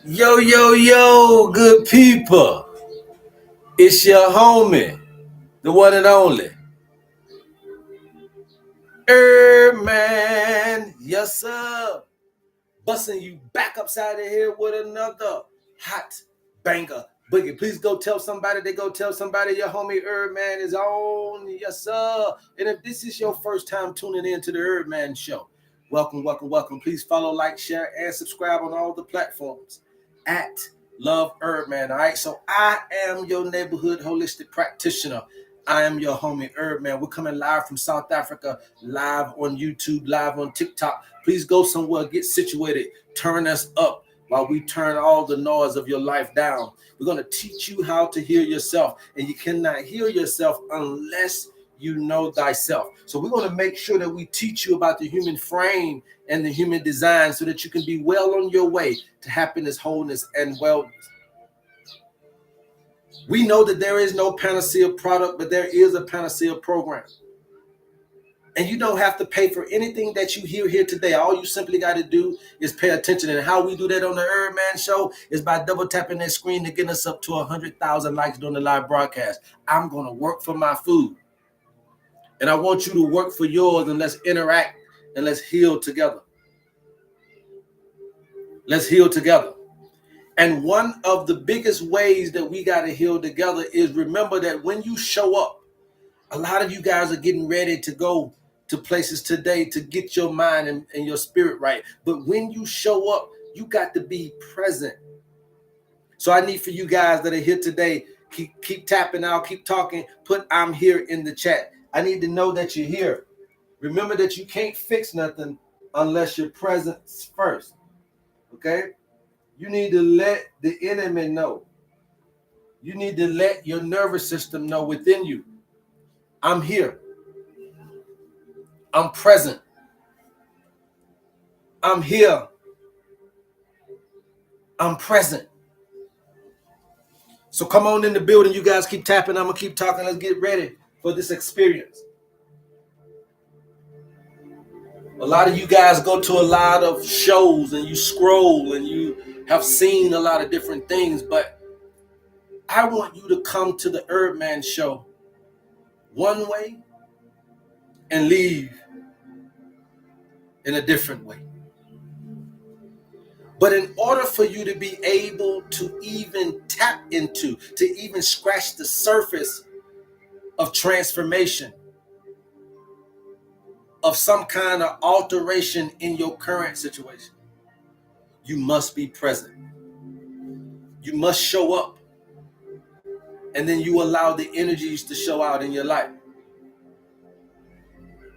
Yo, yo, yo, good people. It's your homie, the one and only, HerbMan. Yes, sir. Busting you back upside the head with another hot banger boogie. Please go tell somebody. They go tell somebody your homie HerbMan is on. Yes, sir. And if this is your first time tuning in to the HerbMan Show, welcome, welcome, welcome. Please follow, like, share, and subscribe on all the platforms at Love HerbMan. All right. So I am your neighborhood holistic practitioner. I am your homie HerbMan. We're coming live from South Africa, live on YouTube, live on TikTok. Please go somewhere, get situated, turn us up while we turn all the noise of your life down. We're going to teach you how to heal yourself, and you cannot heal yourself unless you know thyself. So we're going to make sure that we teach you about the human frame and the human design so that you can be well on your way to happiness, wholeness, and wellness. We know that there is no panacea product, but there is a panacea program. And you don't have to pay for anything that you hear here today. All you simply got to do is pay attention. And how we do that on the HerbMan Show is by double tapping that screen to get us up to 100,000 likes during the live broadcast. I'm going to work for my food. And I want you to work for yours, and let's interact and let's heal together. Let's heal together. And one of the biggest ways that we got to heal together is remember that when you show up, a lot of you guys are getting ready to go to places today to get your mind and your spirit right. But when you show up, you got to be present. So I need for you guys that are here today, keep tapping out, keep talking, put I'm here in the chat. I need to know that you're here. Remember that you can't fix nothing unless you're present first. Okay? You need to let the enemy know. You need to let your nervous system know within you. I'm here. I'm present. I'm here. I'm present. So come on in the building. You guys keep tapping. I'm going to keep talking. Let's get ready for this experience. A lot of you guys go to a lot of shows and you scroll and you have seen a lot of different things, but I want you to come to the HerbMan Show one way and leave in a different way. But in order for you to be able to even tap into, to even scratch the surface of transformation, of some kind of alteration in your current situation, you must be present. You must show up. And then you allow the energies to show out in your life.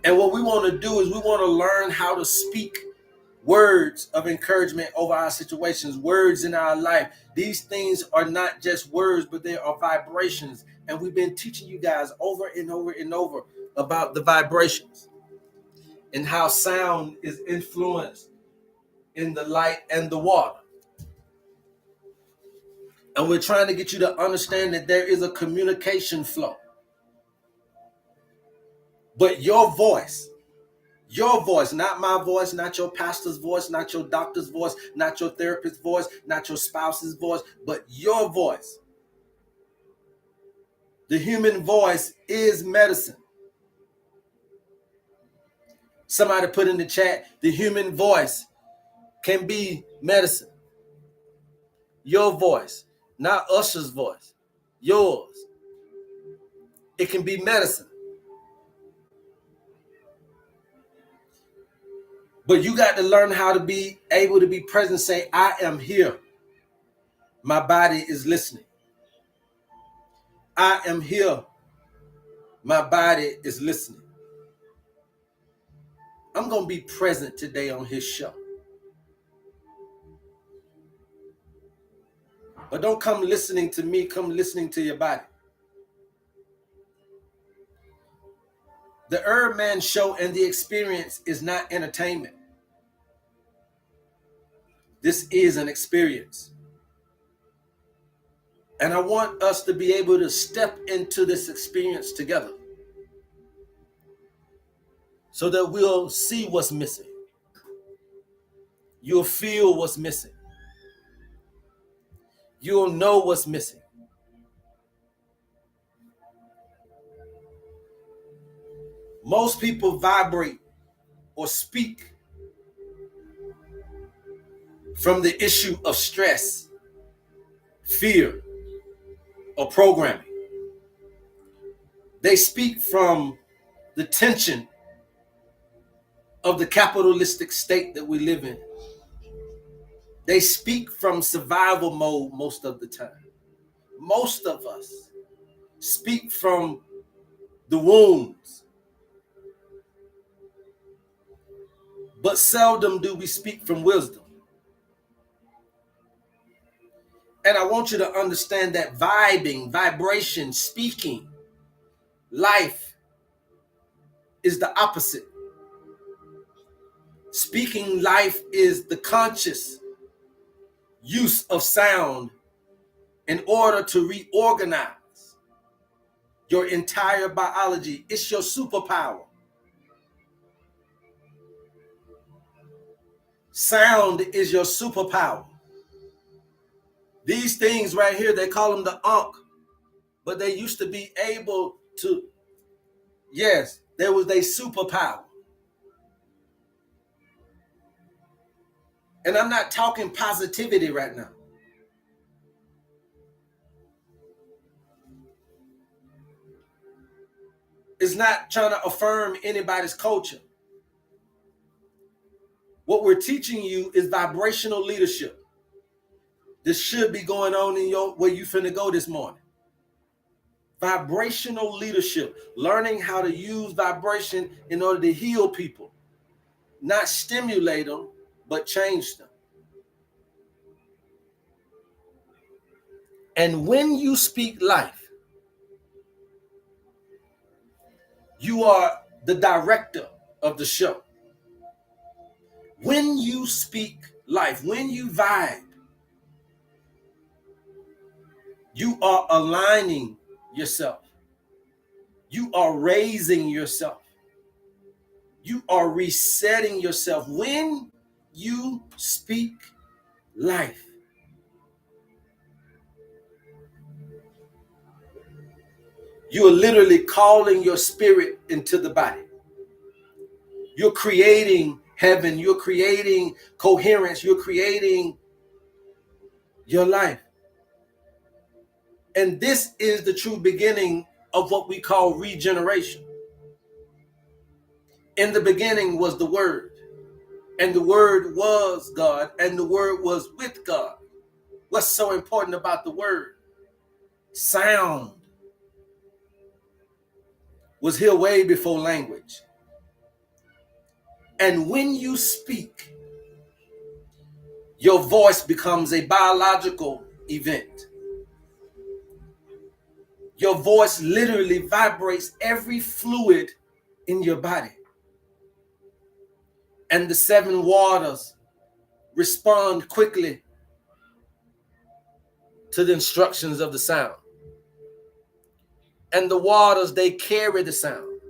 And what we want to do is we want to learn how to speak words of encouragement over our situations, words in our life. These things are not just words, but they are vibrations. And we've been teaching you guys over and over and over about the vibrations and how sound is influenced in the light and the water. And we're trying to get you to understand that there is a communication flow. But your voice, Your voice, not my voice, not your pastor's voice, not your doctor's voice, not your therapist's voice, not your spouse's voice, but your voice. The human voice is medicine. Somebody put in the chat, the human voice can be medicine. Your voice, not Usher's voice, yours. It can be medicine. But you got to learn how to be able to be present, say, I am here. My body is listening. I am here. My body is listening. I'm going to be present today on his show. But don't come listening to me, come listening to your body. The HerbMan Show and the experience is not entertainment. This is an experience. And I want us to be able to step into this experience together so that we'll see what's missing. You'll feel what's missing. You'll know what's missing. Most people vibrate or speak from the issue of stress, fear, or programming. They speak from the tension of the capitalistic state that we live in. They speak from survival mode most of the time. Most of us speak from the wounds, but seldom do we speak from wisdom. And I want you to understand that vibration, speaking, life is the opposite. Speaking life is the conscious use of sound in order to reorganize your entire biology. It's your superpower. Sound is your superpower. These things right here, they call them the Ankh, but they used to be able to, yes, there was their superpower. And I'm not talking positivity right now. It's not trying to affirm anybody's culture. What we're teaching you is vibrational leadership. This should be going on in your where you finna go this morning. Vibrational leadership, learning how to use vibration in order to heal people, not stimulate them, but change them. And when you speak life, you are the director of the show. When you speak life, when you vibe, you are aligning yourself. You are raising yourself. You are resetting yourself. When you speak life, you are literally calling your spirit into the body. You're creating heaven. You're creating coherence. You're creating your life. And this is the true beginning of what we call regeneration. In the beginning was the Word, and the Word was God, and the Word was with God. What's so important about the Word? Sound was here way before language. And when you speak, your voice becomes a biological event. Your voice literally vibrates every fluid in your body. And the seven waters respond quickly to the instructions of the sound. And the waters, they carry the sound.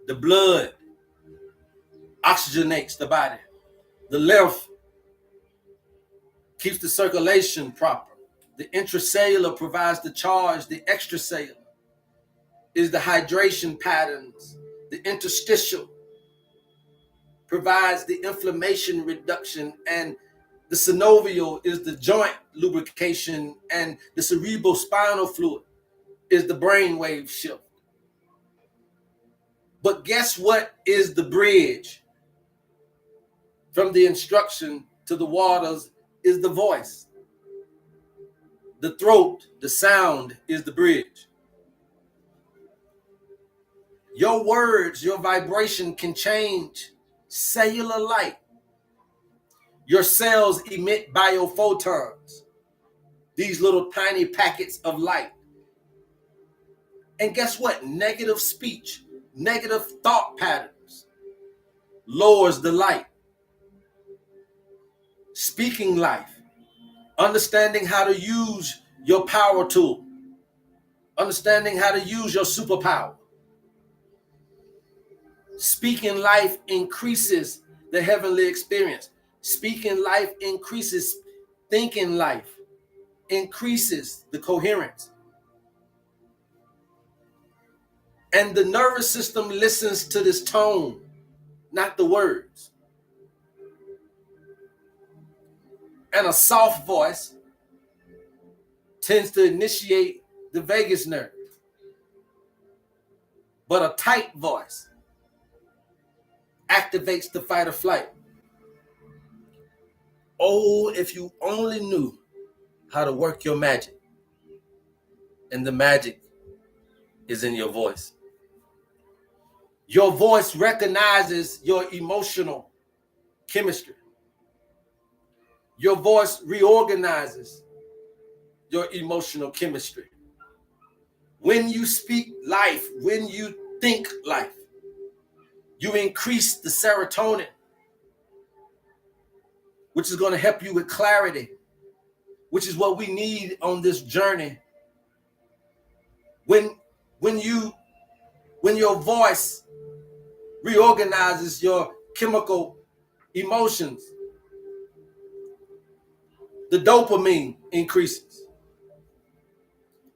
The blood oxygenates the body. The left keeps the circulation proper. The intracellular provides the charge. The extracellular is the hydration patterns. The interstitial provides the inflammation reduction, and the synovial is the joint lubrication, and the cerebrospinal fluid is the brainwave shift. But guess what is the bridge from the instruction to the waters is the voice. The throat, the sound is the bridge. Your words, your vibration can change cellular light. Your cells emit biophotons, these little tiny packets of light. And guess what? Negative speech, negative thought patterns lowers the light. Speaking life, understanding how to use your power tool, understanding how to use your superpower. Speaking life increases the heavenly experience. Speaking life increases thinking life, increases the coherence. And the nervous system listens to this tone, not the words. And a soft voice tends to initiate the vagus nerve. But a tight voice activates the fight or flight. Oh, if you only knew how to work your magic. And the magic is in your voice. Your voice recognizes your emotional chemistry. Your voice reorganizes your emotional chemistry. When you speak life, when you think life, you increase the serotonin, which is going to help you with clarity, which is what we need on this journey. When your voice reorganizes your chemical emotions, the dopamine increases.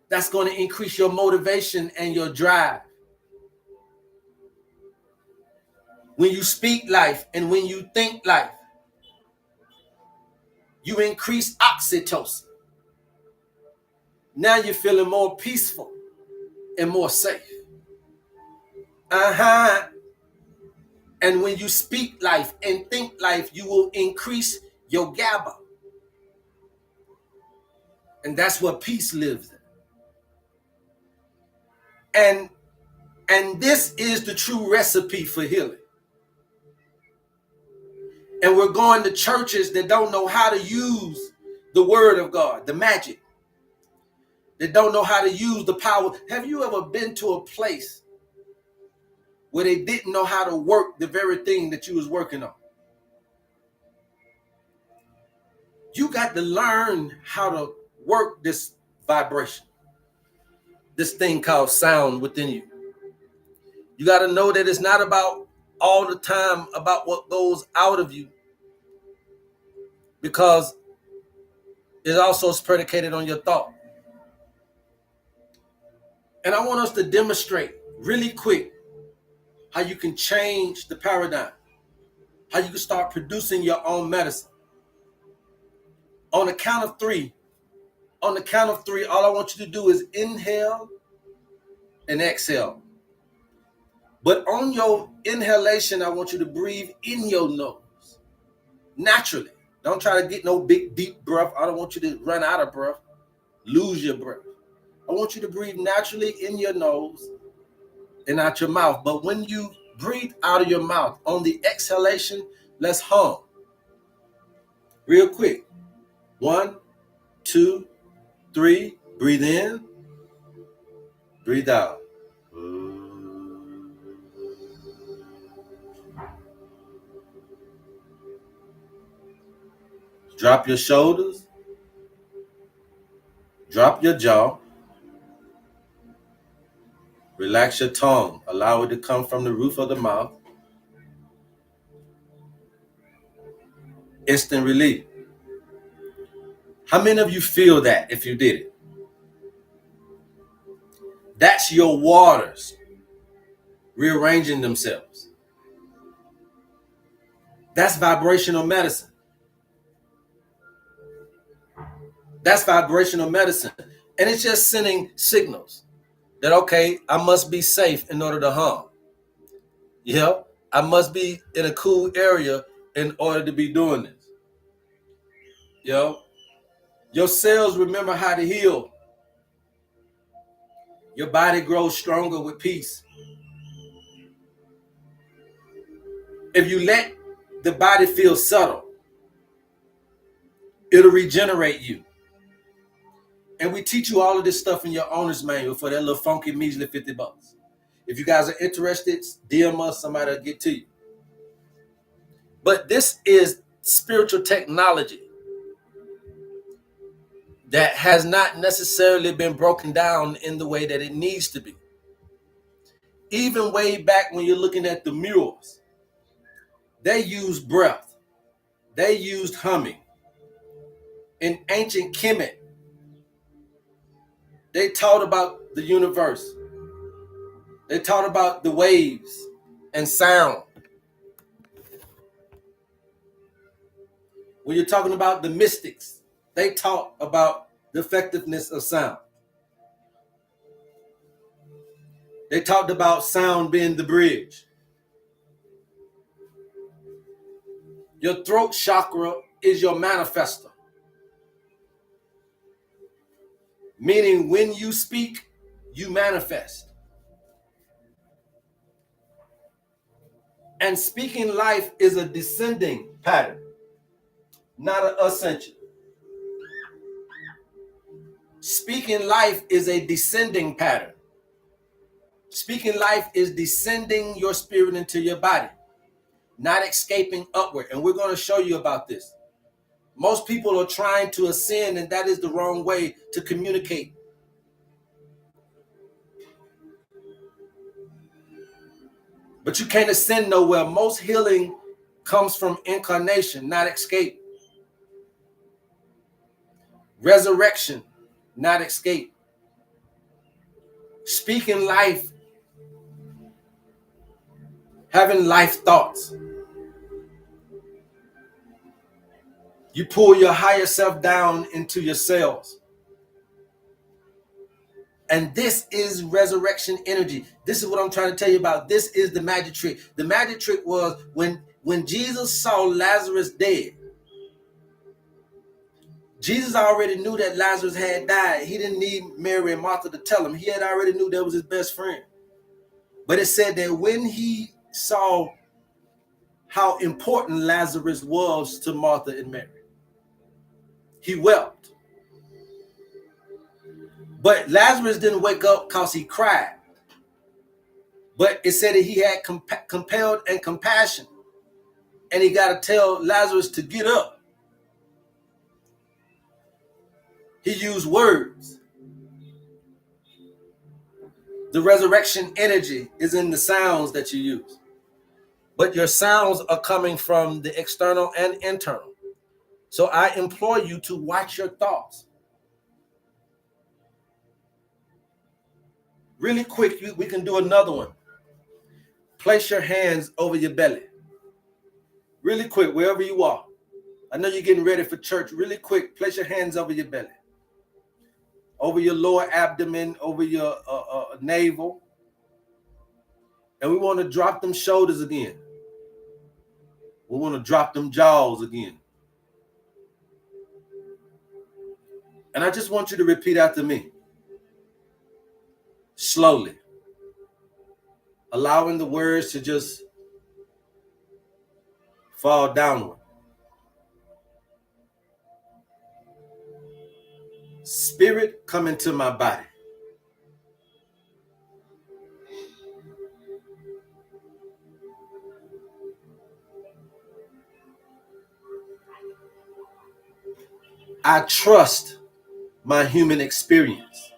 That's going to increase your motivation and your drive. When you speak life and when you think life, you increase oxytocin. Now you're feeling more peaceful and more safe. And when you speak life and think life, you will increase your GABA. And that's where peace lives in. And this is the true recipe for healing. And we're going to churches that don't know how to use the word of God, the magic. They don't know how to use the power. Have you ever been to a place where they didn't know how to work the very thing that you was working on? You got to learn how to work this vibration, this thing called sound within you. You got to know that it's not about all the time about what goes out of you, because it also is predicated on your thought. And I want us to demonstrate really quick how you can change the paradigm, how you can start producing your own medicine. On the count of three, all I want you to do is inhale and exhale. But on your inhalation, I want you to breathe in your nose, naturally. Don't try to get no big, deep breath. I don't want you to run out of breath, lose your breath. I want you to breathe naturally in your nose and out your mouth. But when you breathe out of your mouth, on the exhalation, let's hum. Real quick. 1, 2, 3. Breathe in. Breathe out. Drop your shoulders. Drop your jaw. Relax your tongue. Allow it to come from the roof of the mouth. instant relief. How many of you feel that if you did it? That's your waters rearranging themselves. That's vibrational medicine. That's vibrational medicine. And it's just sending signals that, okay, I must be safe in order to hum. Yeah, I must be in a cool area in order to be doing this. You know, your cells remember how to heal. Your body grows stronger with peace. If you let the body feel subtle, it'll regenerate you. And we teach you all of this stuff in your owner's manual for that little funky measly $50. If you guys are interested, DM us, somebody will get to you. But this is spiritual technology that has not necessarily been broken down in the way that it needs to be. Even way back when you're looking at the murals, they used breath. They used humming. In ancient Kemet, they taught about the universe. They taught about the waves and sound. When you're talking about the mystics, they taught about the effectiveness of sound. They talked about sound being the bridge. Your throat chakra is your manifester. Meaning when you speak, you manifest. And speaking life is a descending pattern, not an ascension. Speaking life is a descending pattern. Speaking life is descending your spirit into your body, not escaping upward. And we're going to show you about this. Most people are trying to ascend, and that is the wrong way to communicate. But you can't ascend nowhere. Most healing comes from incarnation, not escape. Resurrection, not escape. Speaking life, having life thoughts. You pull your higher self down into your cells. And this is resurrection energy. This is what I'm trying to tell you about. This is the magic trick. The magic trick was when Jesus saw Lazarus dead. Jesus already knew that Lazarus had died. He didn't need Mary and Martha to tell him. He had already knew that was his best friend. But it said that when he saw how important Lazarus was to Martha and Mary, he wept. But Lazarus didn't wake up because he cried. But it said that he had compelled and compassion. And he got to tell Lazarus to get up. He used words. The resurrection energy is in the sounds that you use. But your sounds are coming from the external and internal. So I implore you to watch your thoughts. Really quick, we can do another one. Place your hands over your belly. Really quick, wherever you are. I know you're getting ready for church. Really quick, place your hands over your belly. Over your lower abdomen, over your navel. And we want to drop them shoulders again. We want to drop them jaws again. And I just want you to repeat after me. Slowly. Allowing the words to just fall downward. Spirit, come into my body. I trust my human experience.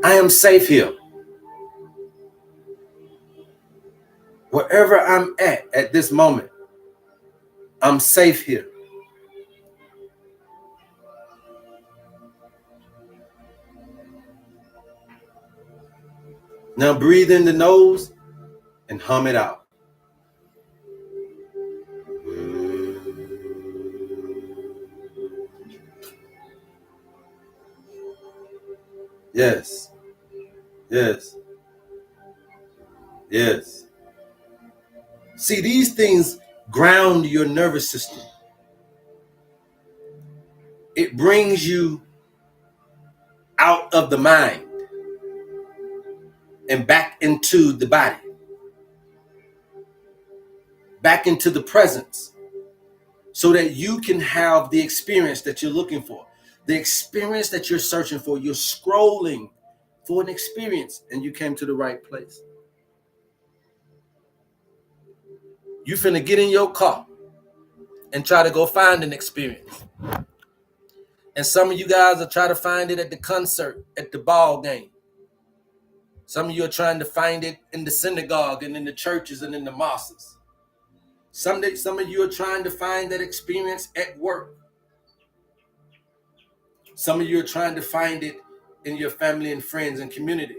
I am safe here. Wherever I'm at this moment, I'm safe here. Now breathe in the nose and hum it out. Yes. Yes. Yes. See, these things ground your nervous system. It brings you out of the mind and back into the body, back into the presence, so that you can have the experience that you're looking for, the experience that you're searching for. You're scrolling for an experience and you came to the right place. You finna get in your car and try to go find an experience. And some of you guys are trying to find it at the concert, at the ball game. Some of you are trying to find it in the synagogue and in the churches and in the mosques. Some of you are trying to find that experience at work. Some of you are trying to find it in your family and friends and community.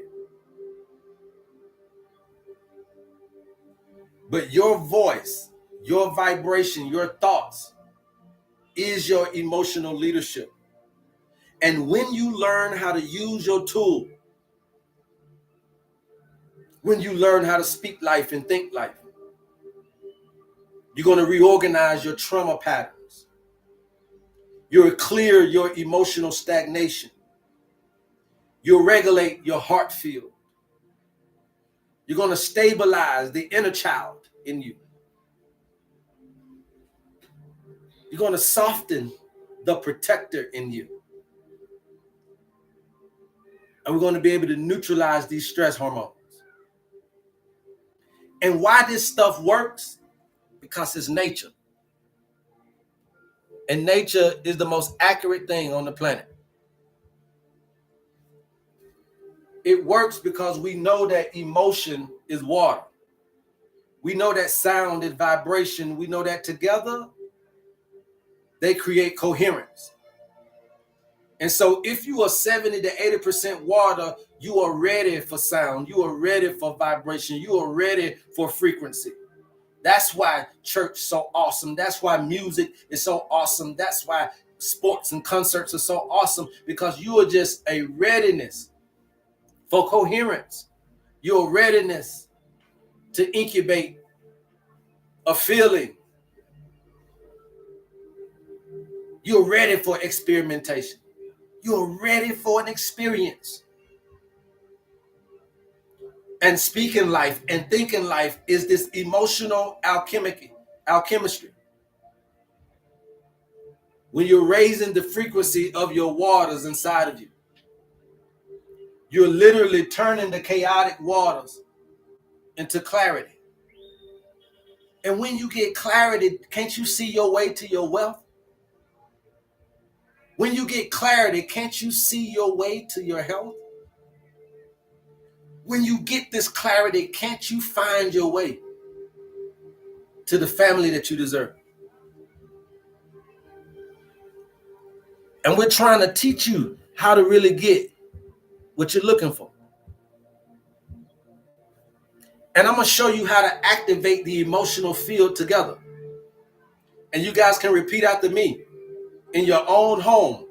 But your voice, your vibration, your thoughts is your emotional leadership. And when you learn how to use your tool, when you learn how to speak life and think life, you're going to reorganize your trauma patterns. You'll clear your emotional stagnation. You'll regulate your heart field. You're going to stabilize the inner child in you. You're going to soften the protector in you. And we're going to be able to neutralize these stress hormones. And why this stuff works? Because it's nature. And nature is the most accurate thing on the planet. It works because we know that emotion is water. We know that sound is vibration. We know that together they create coherence. And so if you are 70 to 80% water, you are ready for sound. You are ready for vibration. You are ready for frequency. That's why church is so awesome. That's why music is so awesome. That's why sports and concerts are so awesome, because you are just a readiness for coherence. Your readiness to incubate a feeling. You're ready for experimentation. You're ready for an experience. And speaking life and thinking life is this emotional alchemistry. When you're raising the frequency of your waters inside of you, you're literally turning the chaotic waters into clarity. And when you get clarity, can't you see your way to your wealth? When you get clarity, can't you see your way to your health? When you get this clarity, can't you find your way to the family that you deserve? And we're trying to teach you how to really get what you're looking for. And I'm going to show you how to activate the emotional field together. And you guys can repeat after me in your own home.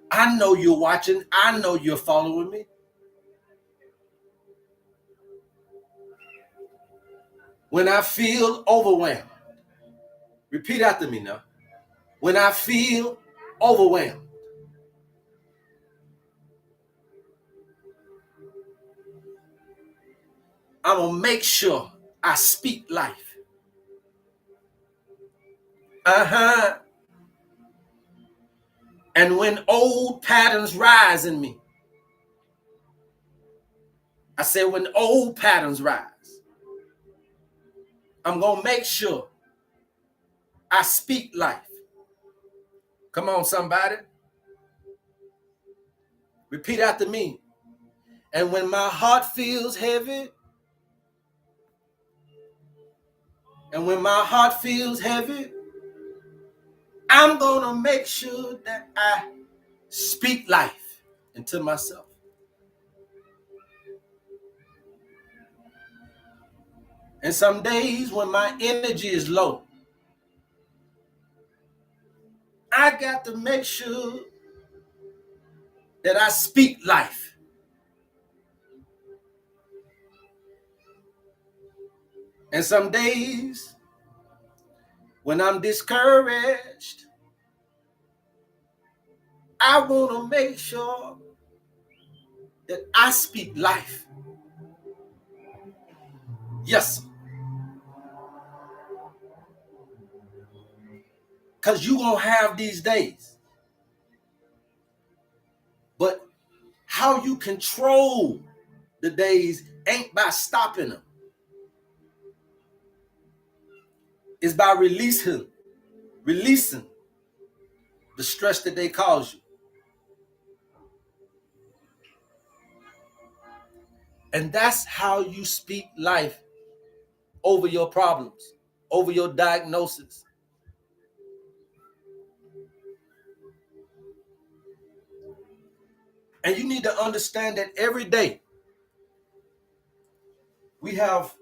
I know you're watching. I know you're following me. When I feel overwhelmed, repeat after me now. When I feel overwhelmed, I'm going to make sure I speak life. And when old patterns rise in me, I said when old patterns rise, I'm going to make sure I speak life. Come on, somebody. Repeat after me. And when my heart feels heavy, I'm going to make sure that I speak life into myself. And some days when my energy is low, I got to make sure that I speak life. And some days when I'm discouraged, I want to make sure that I speak life. Yes. Because you're going to have these days. But how you control the days ain't by stopping them. It's by releasing the stress that they cause you. And that's how you speak life over your problems, over your diagnosis. And you need to understand that every day we have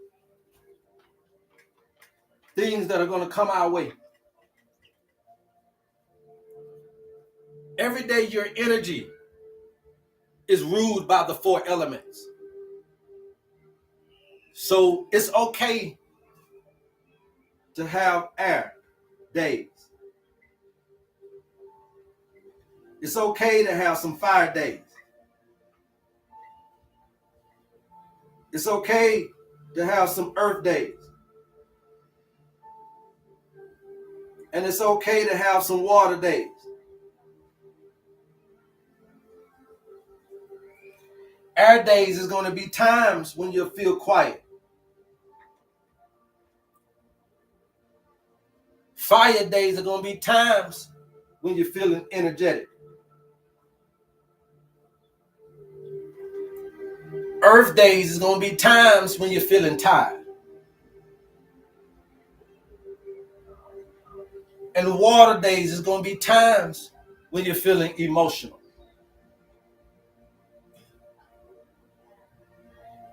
things that are going to come our way. Every day your energy is ruled by the 4 elements. So it's okay to have air days. It's okay to have some fire days. It's okay to have some earth days. And it's okay to have some water days. Air days is going to be times when you'll feel quiet. Fire days are going to be times when you're feeling energetic. Earth days is going to be times when you're feeling tired. And water days is going to be times when you're feeling emotional.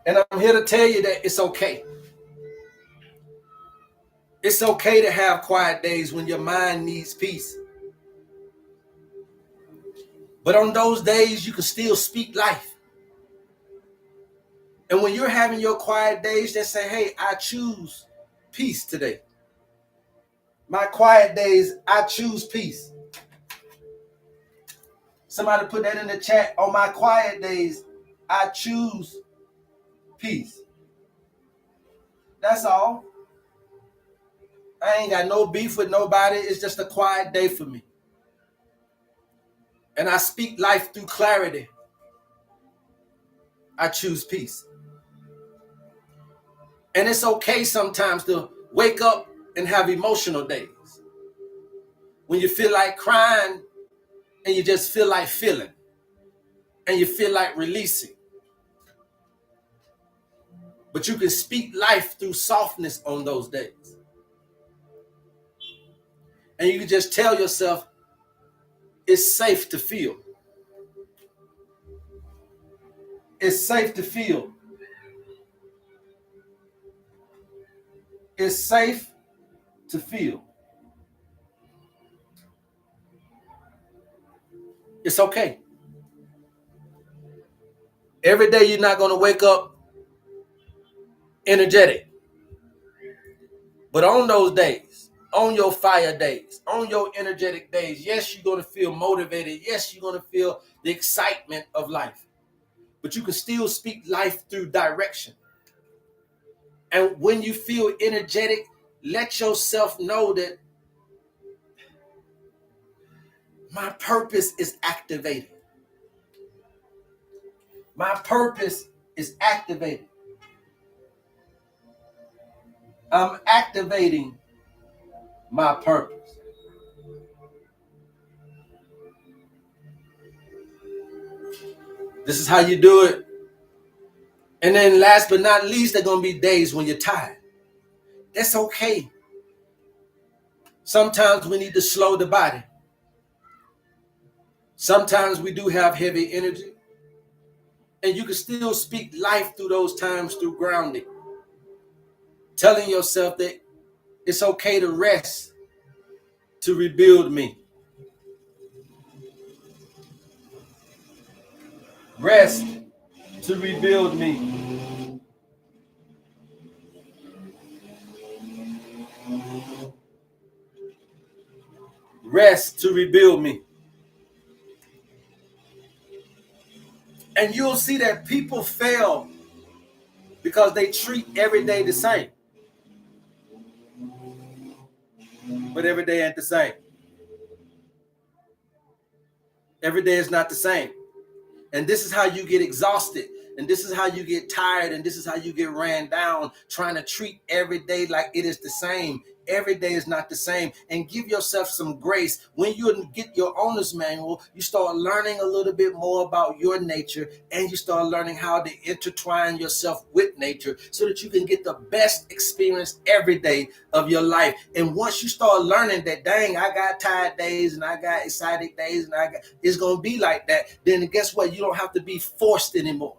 And I'm here to tell you that it's okay. It's okay to have quiet days when your mind needs peace. But on those days, you can still speak life. And when you're having your quiet days, just say, hey, I choose peace today. My quiet days, I choose peace. Somebody put that in the chat. On my quiet days, I choose peace. That's all. I ain't got no beef with nobody. It's just a quiet day for me. And I speak life through clarity. I choose peace. And it's okay sometimes to wake up and have emotional days. When you feel like crying and you just feel like feeling. And you feel like releasing. But you can speak life through softness on those days. And you can just tell yourself, it's safe to feel. It's safe to feel. It's safe to feel. It's okay. Every day you're not going to wake up energetic. But on those days, on your fire days, on your energetic days, yes, you're going to feel motivated. Yes, you're going to feel the excitement of life. But you can still speak life through direction. And when you feel energetic, let yourself know that my purpose is activated. My purpose is activated. I'm activating my purpose. This is how you do it And then last but not least, there are going to be days when you're tired. That's okay. Sometimes we need to slow the body. Sometimes we do have heavy energy. And you can still speak life through those times through grounding. Telling yourself that it's okay to rest, to rebuild me. Rest to rebuild me. Rest to rebuild me. And you'll see that people fail because they treat every day the same. But every day ain't the same. Every day is not the same. And this is how you get exhausted. And this is how you get tired. And this is how you get ran down, trying to treat every day like it is the same. Every day is not the same. And give yourself some grace. When you get your owner's manual, you start learning a little bit more about your nature, and you start learning how to intertwine yourself with nature so that you can get the best experience every day of your life. And once you start learning that, dang, I got tired days and I got excited days and it's going to be like that, then guess what? You don't have to be forced anymore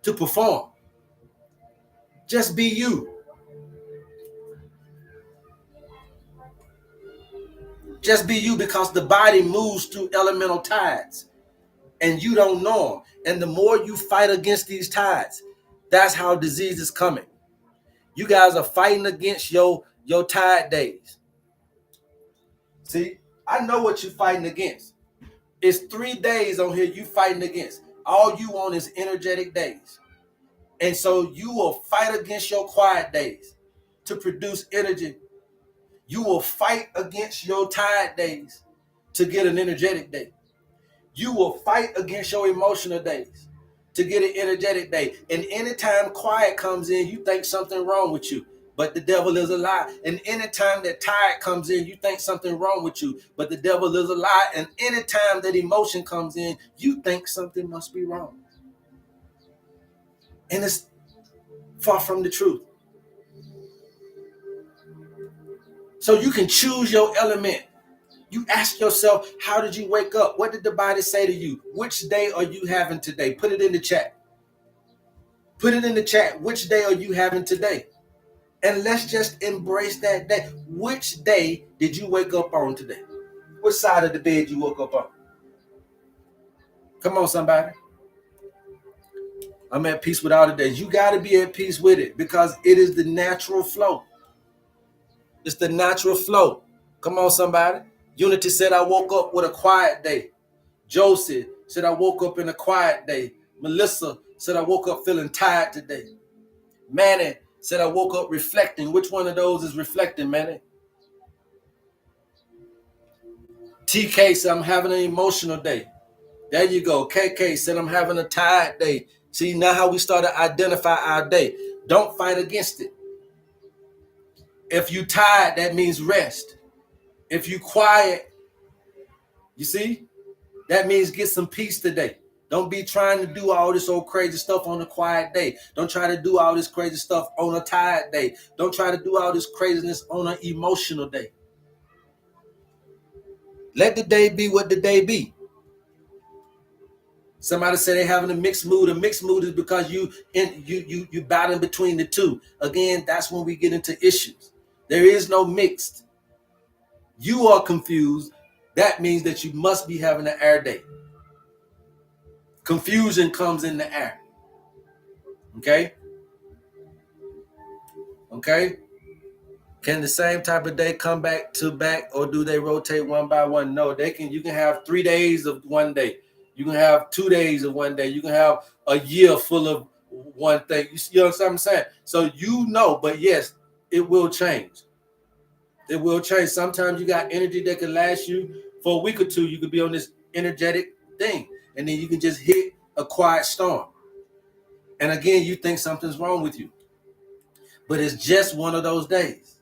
to perform. Just be you. Just be you, because the body moves through elemental tides and you don't know them. And the more you fight against these tides, that's how disease is coming. You guys are fighting against your tide days. See, I know what you're fighting against. It's 3 days on here you fighting against. All you want is energetic days. And so you will fight against your quiet days to produce energy. You will fight against your tired days to get an energetic day. You will fight against your emotional days to get an energetic day. And anytime quiet comes in, you think something wrong with you, but the devil is a lie. And anytime that tired comes in, you think something wrong with you, but the devil is a lie. And anytime that emotion comes in, you think something must be wrong. And it's far from the truth. So you can choose your element. You ask yourself, how did you wake up? What did the body say to you? Which day are you having today? Put it in the chat. Put it in the chat. Which day are you having today? And let's just embrace that day. Which day did you wake up on today? Which side of the bed you woke up on? Come on, somebody. I'm at peace with all the days. You got to be at peace with it, because it is the natural flow. It's the natural flow. Come on, somebody. Unity said, I woke up with a quiet day. Josie said, I woke up in a quiet day. Melissa said, I woke up feeling tired today. Manny said, I woke up reflecting. Which one of those is reflecting, Manny? TK said, I'm having an emotional day. There you go. KK said, I'm having a tired day. See, now how we start to identify our day. Don't fight against it. If you tired, that means rest. If you quiet, you see, that means get some peace today. Don't be trying to do all this old crazy stuff on a quiet day. Don't try to do all this crazy stuff on a tired day. Don't try to do all this craziness on an emotional day. Let the day be what the day be. Somebody said they're having a mixed mood. A mixed mood is because you battling between the two. Again, that's when we get into issues. There is no mixed. You are confused. That means that you must be having an air day. Confusion comes in the air. Okay? Okay? Can the same type of day come back to back, or do they rotate one by one? No, they can. You can have 3 days of one day. You can have 2 days of one day. You can have a year full of one thing. You know what I'm saying? So you know, but yes, it will change. It will change. Sometimes you got energy that can last you for a week or two. You could be on this energetic thing, and then you can just hit a quiet storm. And again, you think something's wrong with you. But it's just one of those days.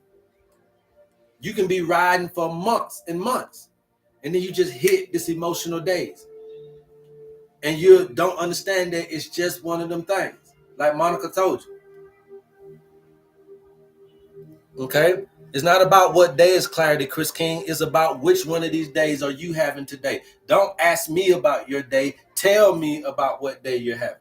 You can be riding for months and months, and then you just hit this emotional days. And you don't understand that it's just one of them things. like Monica told you. Okay? It's not about what day is clarity, Chris King. It's about which one of these days are you having today. Don't ask me about your day. Tell me about what day you're having.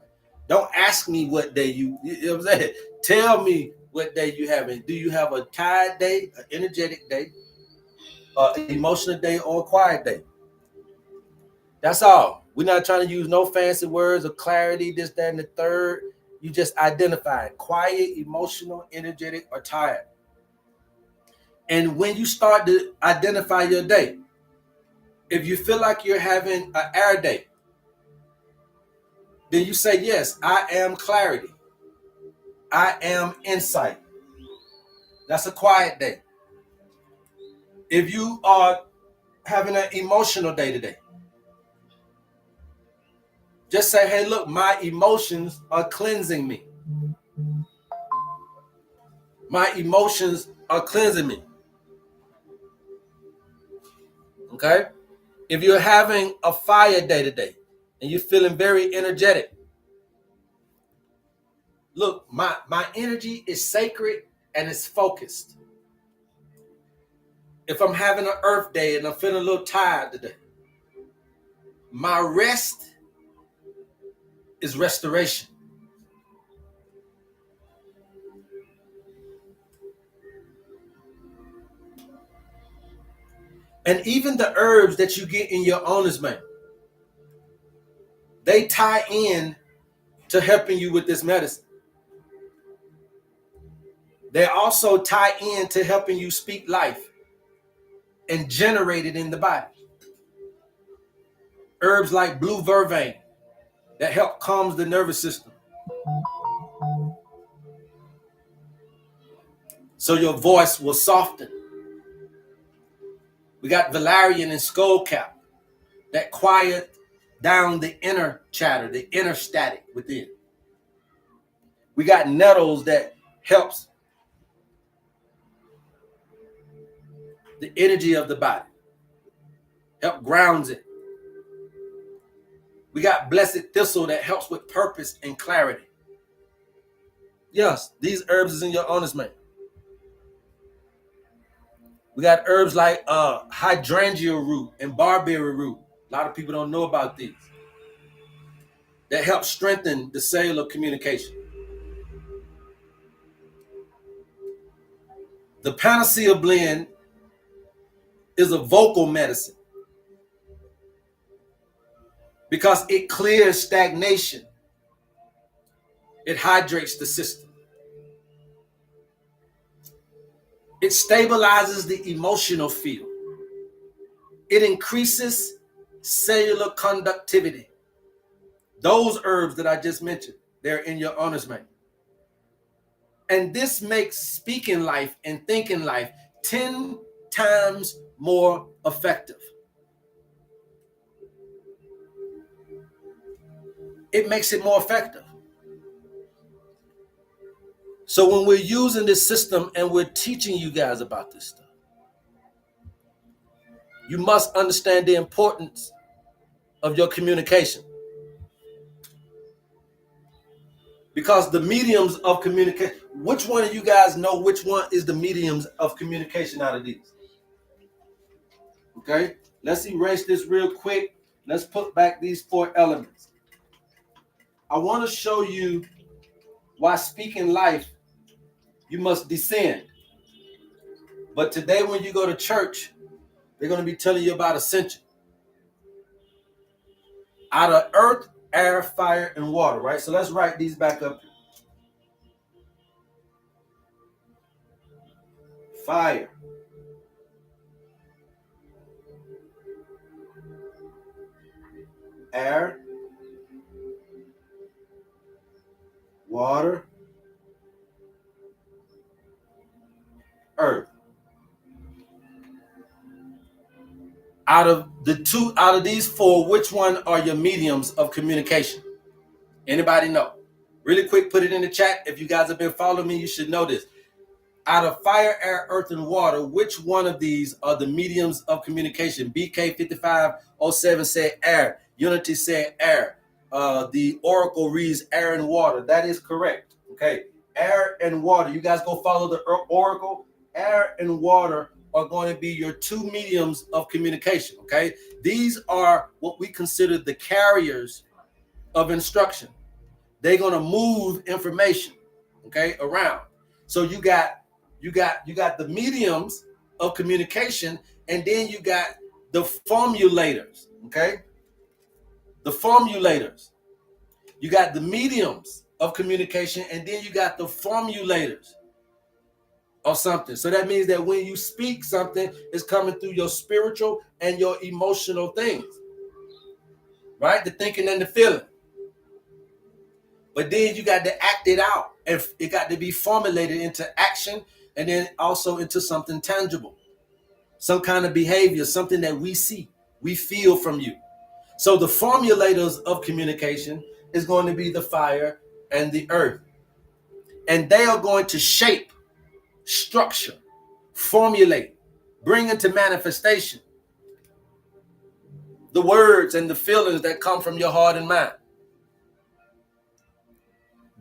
Don't ask me what day you know what I'm saying? Tell me what day you having. Do you have a tired day, an energetic day, an emotional day, or a quiet day? That's all. We're not trying to use no fancy words of clarity, this, that, and the third. You just identify it. Quiet, emotional, energetic, or tired. And when you start to identify your day, if you feel like you're having an air day, then you say, yes, I am clarity. I am insight. That's a quiet day. If you are having an emotional day today, just say, hey, look, my emotions are cleansing me. My emotions are cleansing me. Okay? If you're having a fire day today and you're feeling very energetic, look, my energy is sacred and it's focused. If I'm having an earth day and I'm feeling a little tired today, my rest is restoration. And even the herbs that you get in your owner's manual, they tie in to helping you with this medicine. They also tie in to helping you speak life and generate it in the body. Herbs like blue vervain that help calms the nervous system, so your voice will soften. We got valerian and skullcap that quiet down the inner chatter, the inner static within. We got nettles that helps the energy of the body, help grounds it. We got blessed thistle that helps with purpose and clarity. Yes, these herbs is in your owner's manual. We got herbs like hydrangea root and barberry root. A lot of people don't know about these. That help strengthen the cellular communication. The panacea blend is a vocal medicine because it clears stagnation. It hydrates the system. It stabilizes the emotional field. It increases cellular conductivity. Those herbs that I just mentioned, they're in your owner's manual. And this makes speaking life and thinking life 10 times more effective. It makes it more effective. So when we're using this system and we're teaching you guys about this stuff, you must understand the importance of your communication. Because the mediums of communication, which one of you guys know which one is the mediums of communication out of these? Okay, let's erase this real quick. Let's put back these 4 elements. I want to show you why speaking life, you must descend. But today when you go to church, they're going to be telling you about ascension. Out of earth, air, fire, and water, right? So let's write these back up. Fire. Air. Water. Earth. Out of these 4, which one are your mediums of communication? Anybody know? Really quick, put it in the chat. If you guys have been following me, you should know this. Out of fire, air, earth, and water, which one of these are the mediums of communication? BK5507 said air. Unity said air. the oracle reads air and water. That is correct. Okay, air and water. You guys go follow the oracle. Air and water are going to be your two mediums of communication. Okay, these are what we consider the carriers of instruction. They're going to move information, okay, around. So you got the mediums of communication, and then you got the formulators, okay? The formulators. You got the mediums of communication, and then you got the formulators of something. So that means that when you speak, something is coming through your spiritual and your emotional things, right? The thinking and the feeling. But then you got to act it out, and it got to be formulated into action, and then also into something tangible, some kind of behavior, something that we see, we feel from you. So the formulators of communication is going to be the fire and the earth. And they are going to shape, structure, formulate, bring into manifestation the words and the feelings that come from your heart and mind.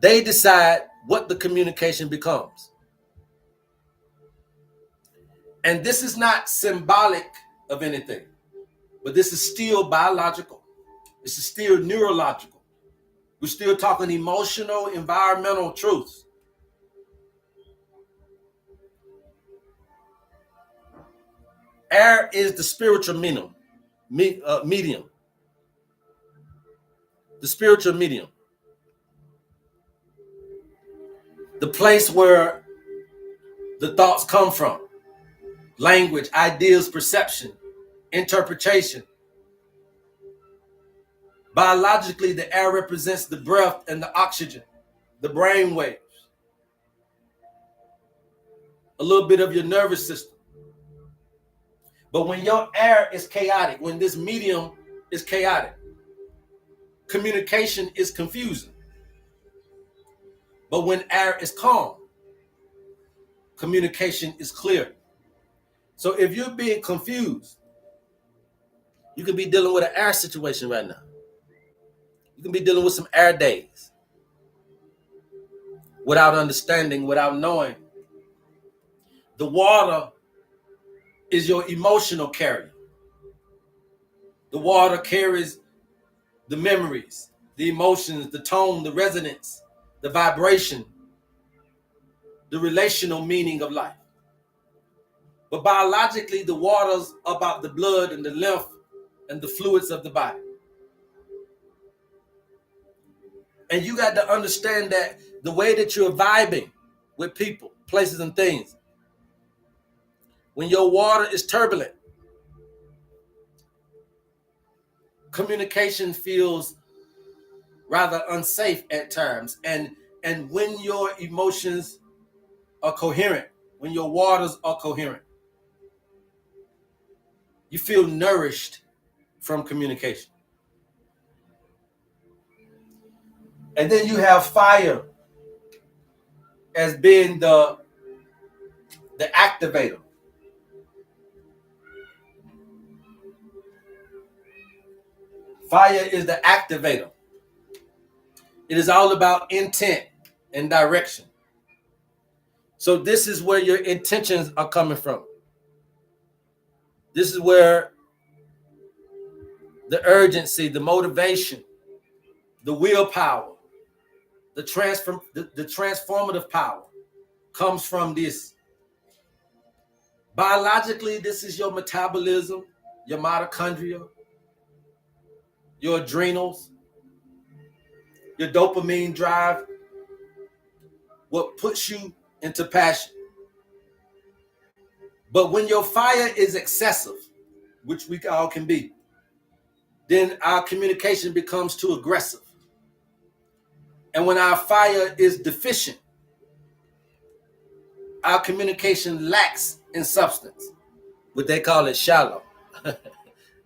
They decide what the communication becomes. And this is not symbolic of anything, but this is still biological. This is still neurological. We're still talking emotional, environmental truths. Air is the spiritual medium. The spiritual medium. The place where the thoughts come from. Language, ideas, perception, interpretation. Biologically, the air represents the breath and the oxygen, the brain waves, a little bit of your nervous system. But when your air is chaotic, when this medium is chaotic, communication is confusing. But when air is calm, communication is clear. So if you're being confused, you could be dealing with an air situation right now. You can be dealing with some air days without understanding, without knowing. The water is your emotional carrier. The water carries the memories, the emotions, the tone, the resonance, the vibration, the relational meaning of life. But biologically, the water's about the blood and the lymph and the fluids of the body. And you got to understand that the way that you're vibing with people, places, and things, when your water is turbulent, communication feels rather unsafe at times. And when your emotions are coherent, when your waters are coherent, you feel nourished from communication. And then you have fire as being the activator. Fire is the activator. It is all about intent and direction. So this is where your intentions are coming from. This is where the urgency, the motivation, the willpower, the transformative power comes from this. Biologically, this is your metabolism, your mitochondria, your adrenals, your dopamine drive, what puts you into passion. But when your fire is excessive, which we all can be, then our communication becomes too aggressive. And when our fire is deficient, our communication lacks in substance. What they call it shallow.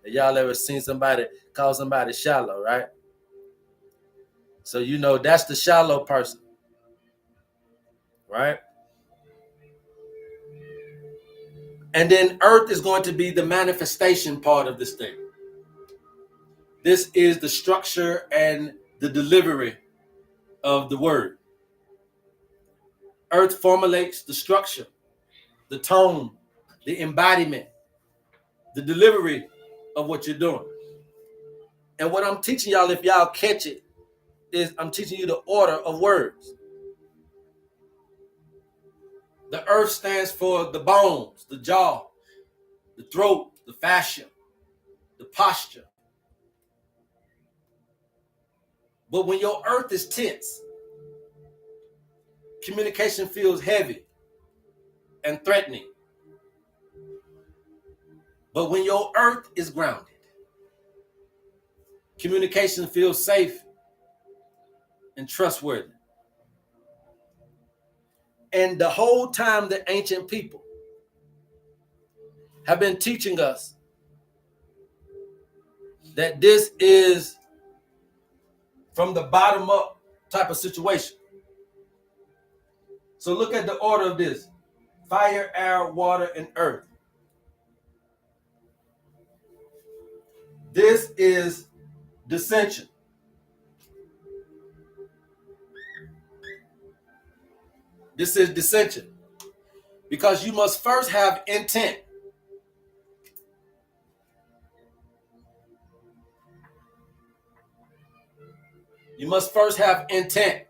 Y'all ever seen somebody call somebody shallow, right? So you know that's the shallow person, right? And then earth is going to be the manifestation part of this thing. This is the structure and the delivery of the word. Earth formulates the structure, the tone, the embodiment, the delivery of what you're doing. And what I'm teaching y'all, if y'all catch it, is I'm teaching you the order of words. The earth stands for the bones, the jaw, the throat, the fascia, the posture. But when your earth is tense, communication feels heavy and threatening. But when your earth is grounded, communication feels safe and trustworthy. And the whole time the ancient people have been teaching us that this is from the bottom up type of situation. So look at the order of this: fire, air, water, and earth. This is dissension. This is dissension. Because you must first have intent. You must first have intent.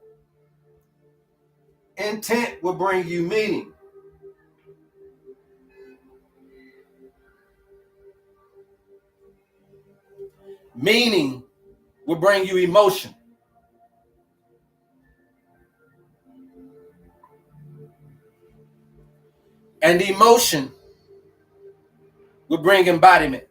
Intent will bring you meaning. Meaning will bring you emotion. And emotion will bring embodiment.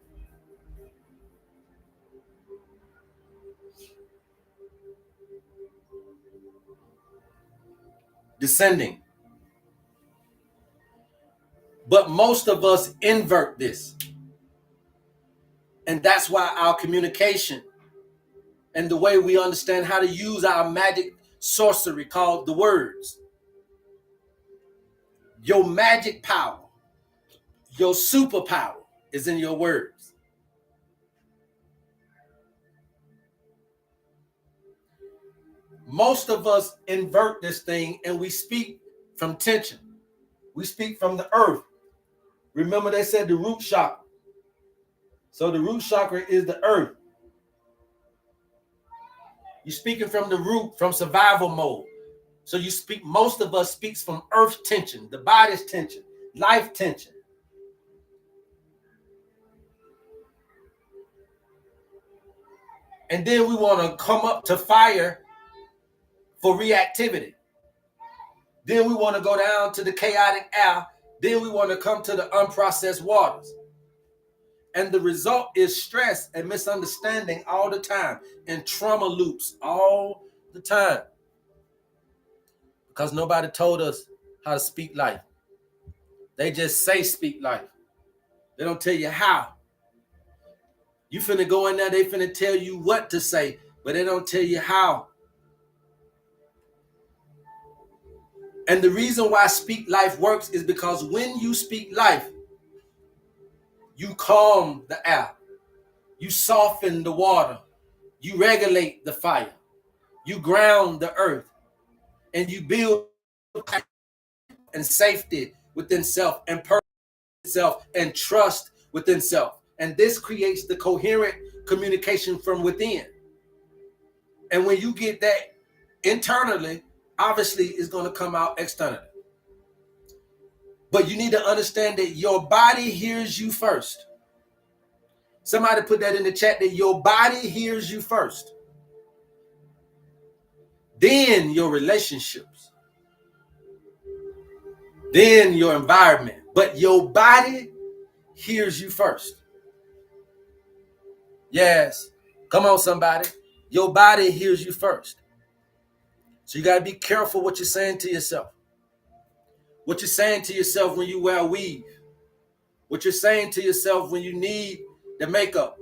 Descending. But most of us invert this. And that's why our communication and the way we understand how to use our magic sorcery called the words. Your magic power, your superpower is in your words. Most of us invert this thing and we speak from tension. We speak from the earth. Remember they said the root chakra. So the root chakra is the earth. You're speaking from the root, from survival mode. So you speak, most of us speaks from earth tension, the body's tension, life tension. And then we want to come up to fire for reactivity. Then we want to go down to the chaotic air. Then we want to come to the unprocessed waters. And the result is stress and misunderstanding all the time and trauma loops all the time. Because nobody told us how to speak life. They just say speak life. They don't tell you how. You finna go in there, they finna tell you what to say, but they don't tell you how. And the reason why speak life works is because when you speak life, you calm the air, you soften the water, you regulate the fire, you ground the earth, and you build and safety within self and purpose self and trust within self. And this creates the coherent communication from within. And when you get that internally, obviously it's going to come out externally. But you need to understand that your body hears you first. Somebody put that in the chat, that your body hears you first. Then your relationships. Then your environment. But your body hears you first. Yes. Come on, somebody. Your body hears you first. So you got to be careful what you're saying to yourself. What you're saying to yourself when you wear a weave. What you're saying to yourself when you need the makeup.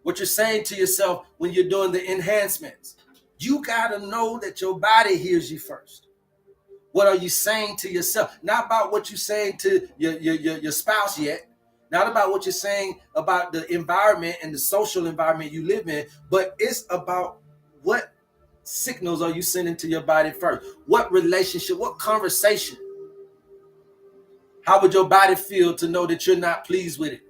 What you're saying to yourself when you're doing the enhancements. You got to know that your body hears you first. What are you saying to yourself? Not about what you're saying to your spouse yet. Not about what you're saying about the environment and the social environment you live in, but it's about what signals are you sending to your body first? What relationship, what conversation? How would your body feel to know that you're not pleased with it?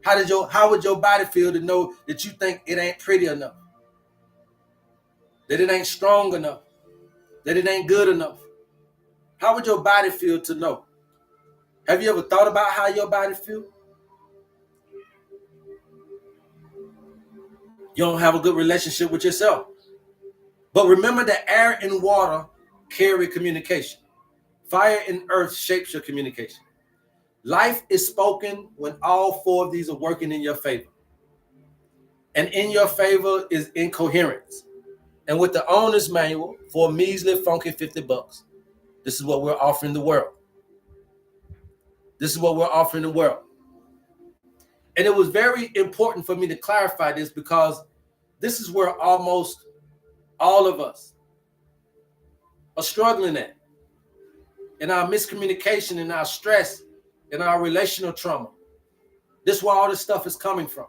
How would your body feel to know that you think it ain't pretty enough? That it ain't strong enough? That it ain't good enough? How would your body feel to know? Have you ever thought about how your body feels? You don't have a good relationship with yourself. But remember that air and water carry communication. Fire and earth shapes your communication. Life is spoken when all four of these are working in your favor. And in your favor is incoherence. And with the owner's manual for a measly, funky $50, this is what we're offering the world. This is what we're offering the world. And it was very important for me to clarify this because this is where almost all of us are struggling at. In our miscommunication, in our stress, in our relational trauma. This is where all this stuff is coming from.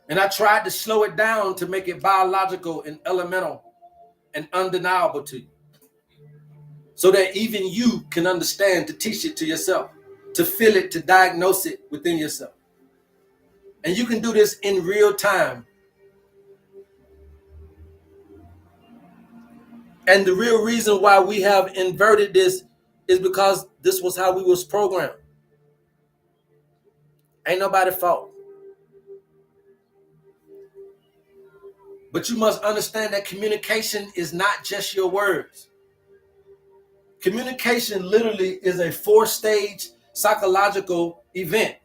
And I tried to slow it down to make it biological and elemental and undeniable to you. So that even you can understand to teach it to yourself, to feel it, to diagnose it within yourself. And you can do this in real time. And the real reason why we have inverted this is because this was how we was programmed. Ain't nobody's fault. But you must understand that communication is not just your words. Communication literally is a 4-stage psychological event.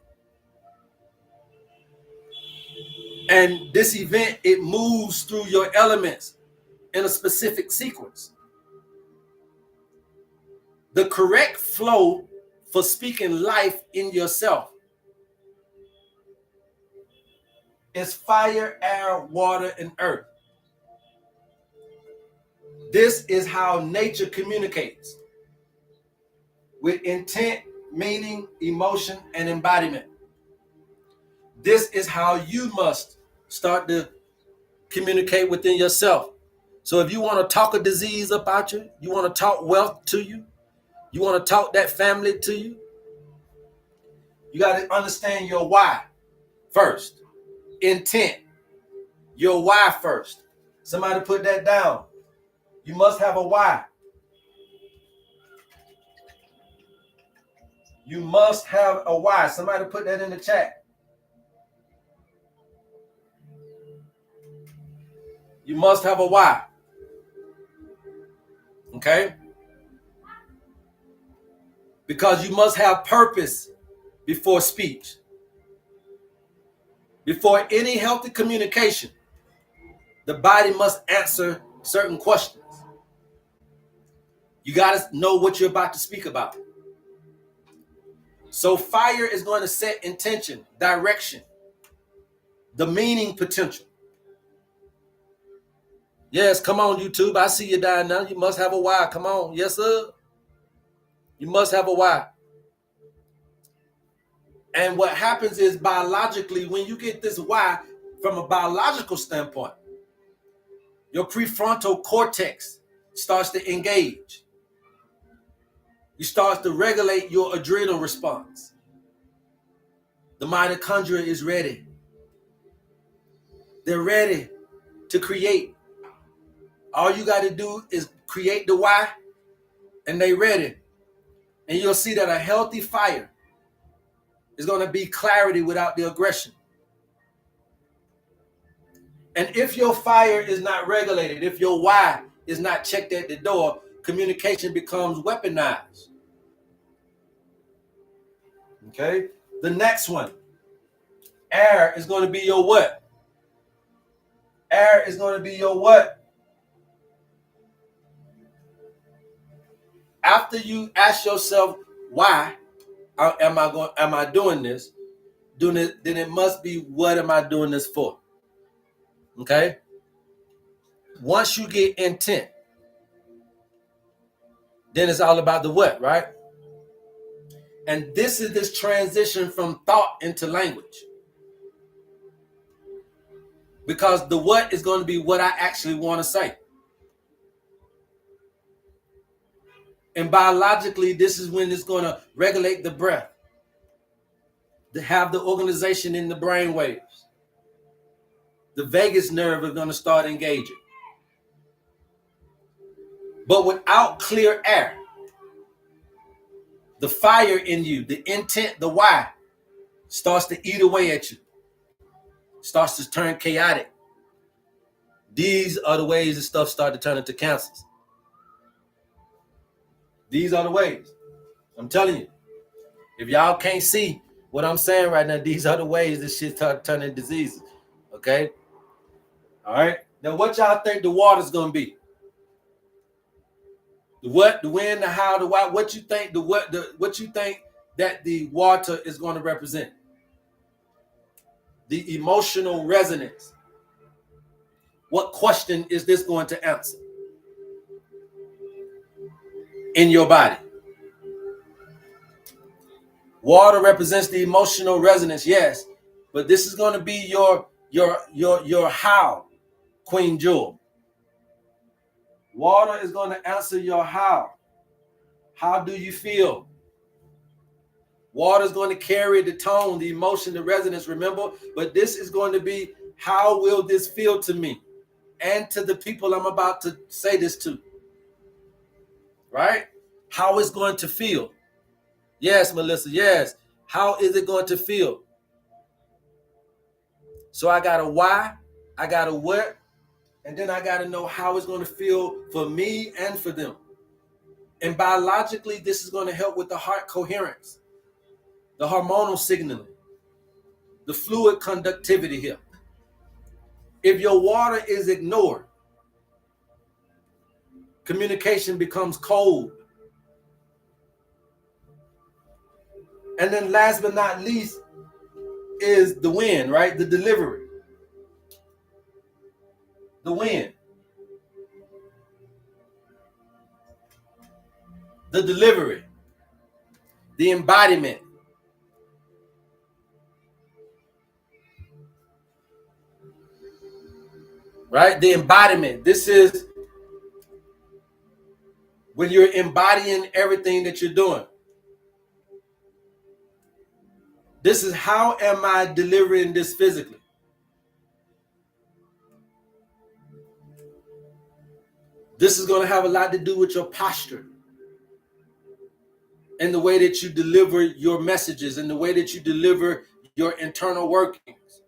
And this event, it moves through your elements in a specific sequence. The correct flow for speaking life in yourself is fire, air, water, and earth. This is how nature communicates with intent, meaning, emotion, and embodiment. This is how you must start to communicate within yourself. So if you want to talk a disease about you, you want to talk wealth to you, you want to talk that family to you, you got to understand your why first. Intent, your why first. Somebody put that down. You must have a why. You must have a why. Somebody put that in the chat. You must have a why. Okay? Because you must have purpose before speech. Before any healthy communication, the body must answer certain questions. You got to know what you're about to speak about. So fire is going to set intention, direction, the meaning potential. Yes, come on, YouTube. I see you dying now. You must have a why. Come on. Yes, sir. You must have a why. And what happens is biologically, when you get this why from a biological standpoint, your prefrontal cortex starts to engage. You start to regulate your adrenal response. The mitochondria is ready. They're ready to create. All you got to do is create the why, and they're ready. And you'll see that a healthy fire is going to be clarity without the aggression. And if your fire is not regulated, if your why is not checked at the door, communication becomes weaponized. Okay? The next one. Air is going to be your what? Air is going to be your what? After you ask yourself, why am I doing this? Then it must be, what am I doing this for? Okay? Once you get intent, then it's all about the what, right? And this is this transition from thought into language. Because the what is going to be what I actually want to say. And biologically, this is when it's going to regulate the breath, to have the organization in the brain waves. The vagus nerve is going to start engaging. But without clear air, the fire in you, the intent, the why, starts to eat away at you, starts to turn chaotic. These are the ways that stuff start to turn into cancers. These are the ways. I'm telling you. If y'all can't see what I'm saying right now, these are the ways this shit start turning diseases. Okay? All right? Now, what y'all think the water's going to be? The what, the when, the how, the why. What you think what you think that the water is going to represent? The emotional resonance. What question is this going to answer in your body? Water represents the emotional resonance, yes, but this is going to be your how, Queen Jewel. Water is going to answer your how. How do you feel? Water is going to carry the tone, the emotion, the resonance, remember? But this is going to be, how will this feel to me and to the people I'm about to say this to? Right? How it's going to feel. Yes, Melissa, yes. How is it going to feel? So I got a why, I got a what, and then I got to know how it's going to feel for me and for them. And biologically, this is going to help with the heart coherence, the hormonal signaling, the fluid conductivity here. If your water is ignored, communication becomes cold. And then last but not least is the wind, right? The delivery. The wind. The delivery. The embodiment. Right? The embodiment. This is when you're embodying everything that you're doing. This is, how am I delivering this physically? This is going to have a lot to do with your posture and the way that you deliver your messages and the way that you deliver your internal workings.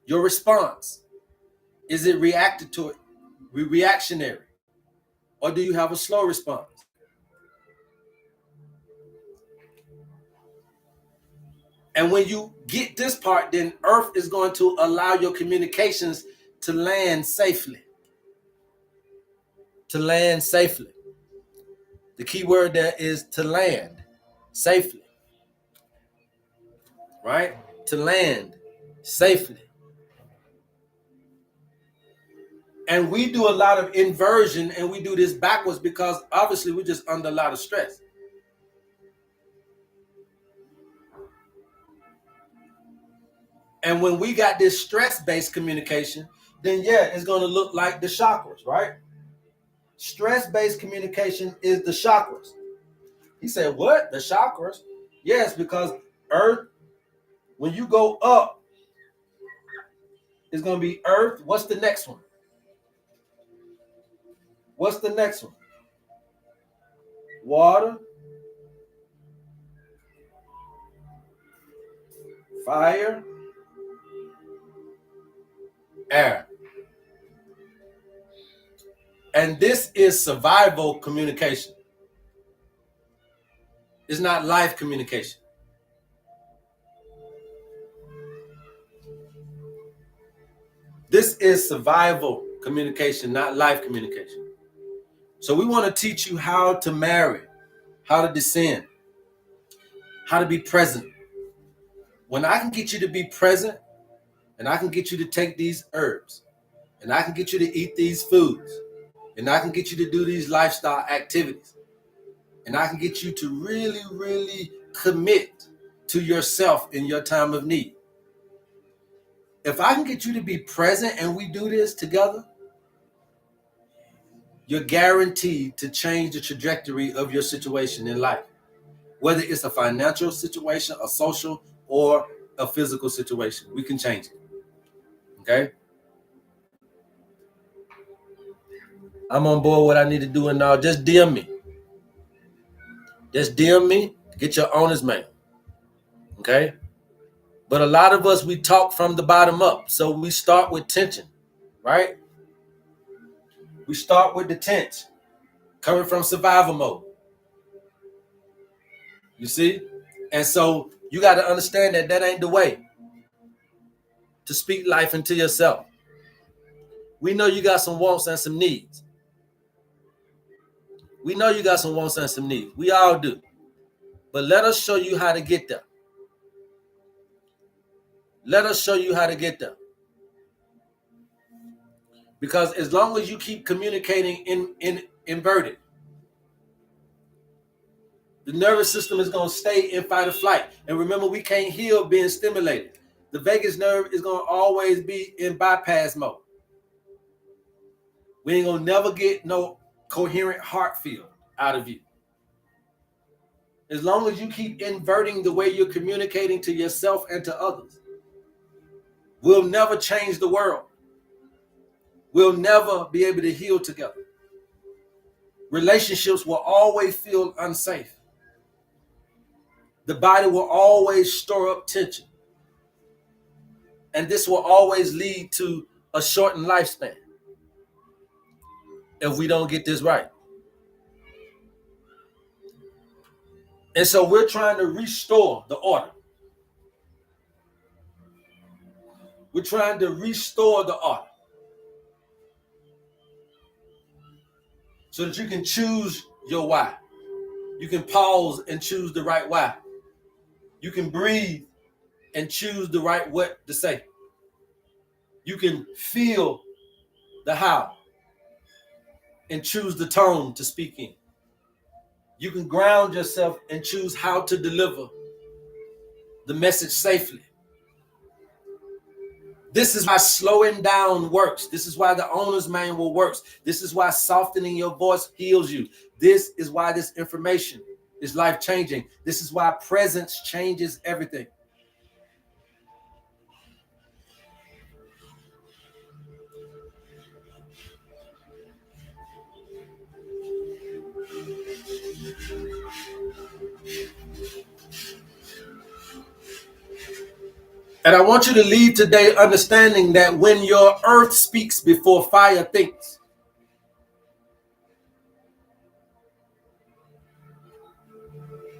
Your response. Is it reactionary? Or do you have a slow response? And when you get this part, then Earth is going to allow your communications to land safely. To land safely. The key word there is to land safely. Right? To land safely. And we do a lot of inversion, and we do this backwards because obviously we're just under a lot of stress. And when we got this stress-based communication, then yeah, it's going to look like the chakras, right? Stress-based communication is the chakras. He said, what? The chakras? Yes, because Earth, when you go up, it's going to be Earth. What's the next one? What's the next one? Water, fire, air. And this is survival communication. It's not life communication. This is survival communication, not life communication. So we want to teach you how to marry, how to descend, how to be present. When I can get you to be present, and I can get you to take these herbs, and I can get you to eat these foods, and I can get you to do these lifestyle activities, and I can get you to really, really commit to yourself in your time of need. If I can get you to be present and we do this together, you're guaranteed to change the trajectory of your situation in life. Whether it's a financial situation, a social, or a physical situation, we can change it. Okay? I'm on board what I need to do, and now just DM me. Just DM me, get your owner's mail. Okay? But a lot of us, we talk from the bottom up. So we start with tension, right? We start with the tension, coming from survival mode. You see? And so you got to understand that that ain't the way to speak life into yourself. We know you got some wants and some needs. We know you got some wants and some needs. We all do. But let us show you how to get there. Let us show you how to get there. Because as long as you keep communicating in inverted, the nervous system is going to stay in fight or flight. And remember, we can't heal being stimulated. The vagus nerve is going to always be in bypass mode. We ain't going to never get no coherent heart feel out of you. As long as you keep inverting the way you're communicating to yourself and to others, we'll never change the world. We'll never be able to heal together. Relationships will always feel unsafe. The body will always store up tension. And this will always lead to a shortened lifespan if we don't get this right. And so we're trying to restore the order. We're trying to restore the order so that you can choose your why. You can pause and choose the right why. You can breathe and choose the right what to say. You can feel the how and choose the tone to speak in. You can ground yourself and choose how to deliver the message safely. This is why slowing down works. This is why the owner's manual works. This is why softening your voice heals you. This is why this information is life-changing. This is why presence changes everything. And I want you to leave today understanding that when your earth speaks before fire thinks,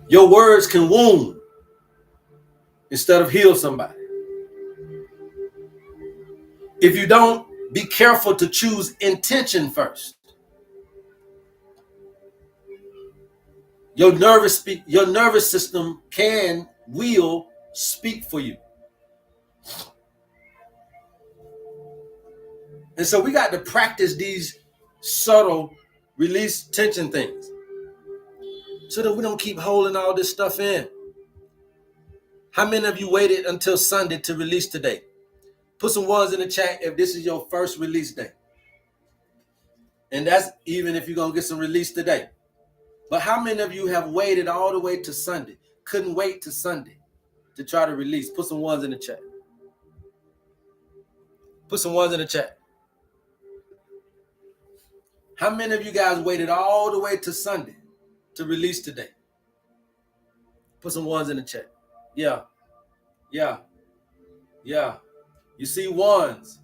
your words can wound instead of heal somebody. If you don't be careful to choose intention first, your nervous system will speak for you. And so we got to practice these subtle release tension things so that we don't keep holding all this stuff in. How many of you waited until Sunday to release today? Put some ones in the chat if this is your first release day. And that's even if you're going to get some release today. But how many of you have waited all the way to Sunday? Couldn't wait to Sunday to try to release? Put some ones in the chat. Put some ones in the chat. How many of you guys waited all the way to Sunday to release today? Put some ones in the chat. Yeah. Yeah. Yeah. You see ones.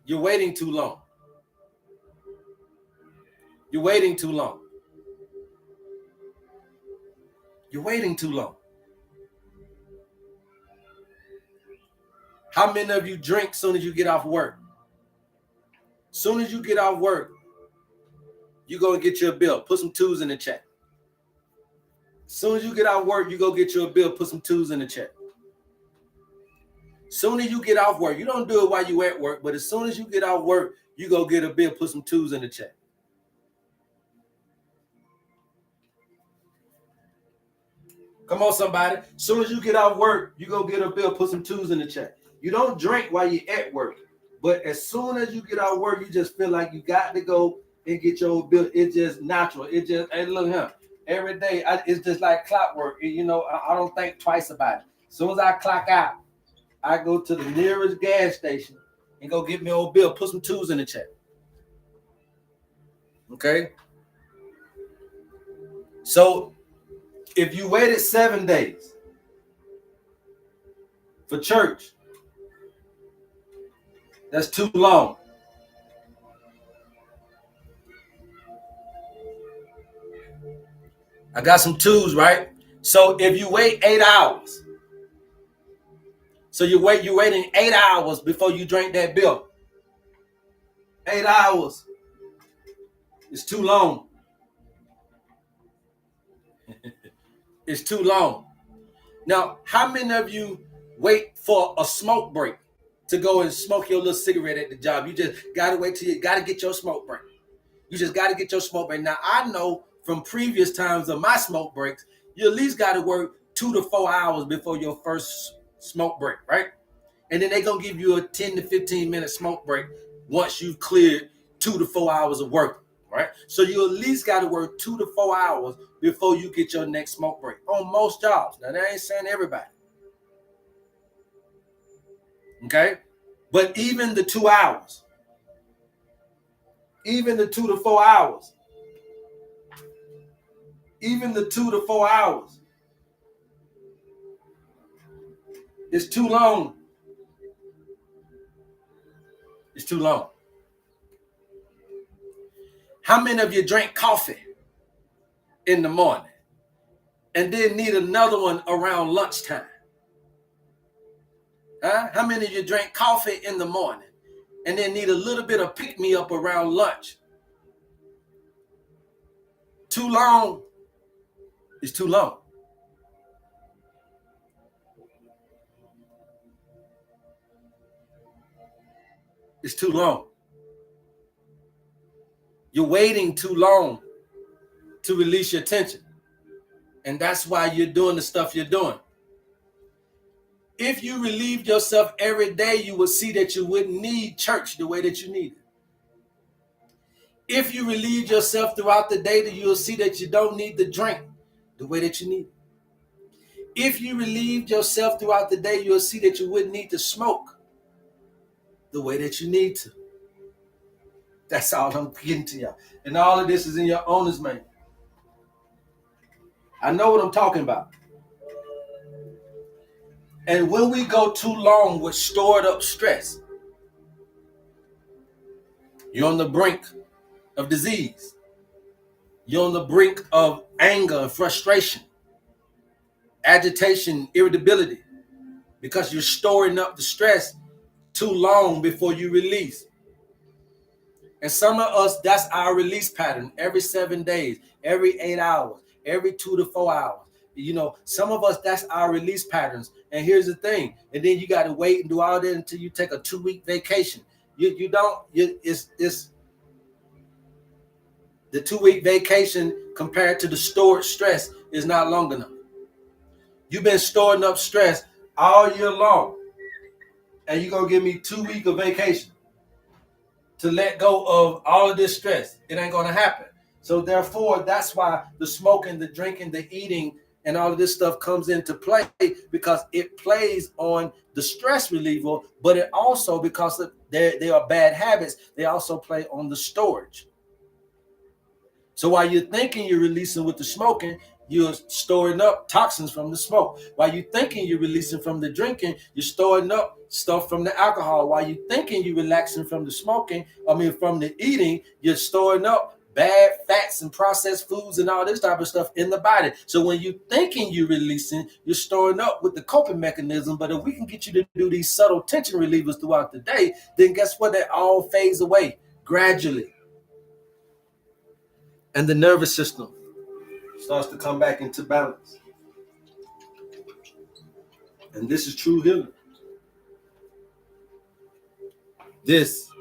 You're waiting too long. You're waiting too long. You're waiting too long. How many of you drink soon as you get off work? Soon as you get off work, you go and get your bill. Put some twos in the chat. Soon as you get off work, you go get your bill. Put some twos in the chat. Soon as you get off work, you don't do it while you at work, but as soon as you get off work, you go get a bill. Put some twos in the chat. Come on, somebody. As soon as you get off work, you go get a bill, put some twos in the chat. You don't drink while you're at work. But as soon as you get out of work, you just feel like you got to go and get your bill. It's just natural. It just, hey, look here. Every day, it's just like clockwork. I don't think twice about it. As soon as I clock out, I go to the nearest gas station and go get me old bill. Put some twos in the chat. Okay? So, if you waited 7 days for church, that's too long. I got some twos, right? So if you wait 8 hours, so you're waiting 8 hours before you drink that bill. 8 hours is too long. It's too long. Now, how many of you wait for a smoke break to go and smoke your little cigarette at the job? You just gotta wait till you gotta get your smoke break. You just gotta get your smoke break. Now, I know from previous times of my smoke breaks, you at least gotta work 2 to 4 hours before your first smoke break, right? And then they're gonna give you a 10 to 15 minute smoke break once you've cleared 2 to 4 hours of work, right? So you at least gotta work 2 to 4 hours before you get your next smoke break on most jobs. Now, that ain't saying everybody. Okay? But even the 2 hours, even the 2 to 4 hours, even the 2 to 4 hours, it's too long. It's too long. How many of you drink coffee in the morning and then need another one around lunchtime? Huh? How many of you drink coffee in the morning and then need a little bit of pick-me-up around lunch? Too long. It's too long. It's too long. You're waiting too long to release your tension. And that's why you're doing the stuff you're doing. If you relieved yourself every day, you would see that you wouldn't need church the way that you need it. If you relieved yourself throughout the day, you'll see that you don't need the drink the way that you need it. If you relieved yourself throughout the day, you'll see that you wouldn't need to smoke the way that you need to. That's all I'm getting to y'all. And all of this is in your owner's manual. I know what I'm talking about. And when we go too long with stored up stress, you're on the brink of disease. You're on the brink of anger and frustration, agitation, irritability, because you're storing up the stress too long before you release. And some of us, that's our release pattern. Every 7 days, every 8 hours, every 2 to 4 hours. Some of us, that's our release patterns. And here's the thing. And then you got to wait and do all that until you take a 2-week vacation. It's the 2-week vacation compared to the stored stress is not long enough. You've been storing up stress all year long. And you're going to give me 2 weeks of vacation to let go of all of this stress. It ain't going to happen. So therefore, that's why the smoking, the drinking, the eating, and all of this stuff comes into play, because it plays on the stress reliever, but it also, because they are bad habits, they also play on the storage. So while you're thinking you're releasing with the smoking, you're storing up toxins from the smoke. While you're thinking you're releasing from the drinking, you're storing up stuff from the alcohol. While you're thinking you're relaxing from the from the eating, you're storing up bad fats and processed foods and all this type of stuff in the body. So when you're thinking you're releasing, you're storing up with the coping mechanism. But if we can get you to do these subtle tension relievers throughout the day, then guess what? They all fades away gradually. And the nervous system starts to come back into balance. And this is true healing. This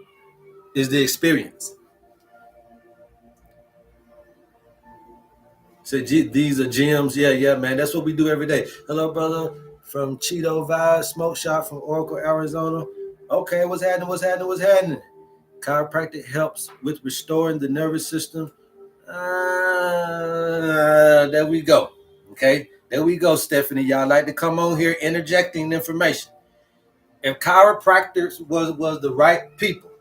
is the experience. So these are gems. Yeah, man. That's what we do every day. Hello, brother, from Cheeto Vibe Smoke Shop from Oracle, Arizona. Okay, what's happening? Chiropractic helps with restoring the nervous system. There we go. Okay, there we go, Stephanie. Y'all like to come on here interjecting information. If chiropractors was the right people,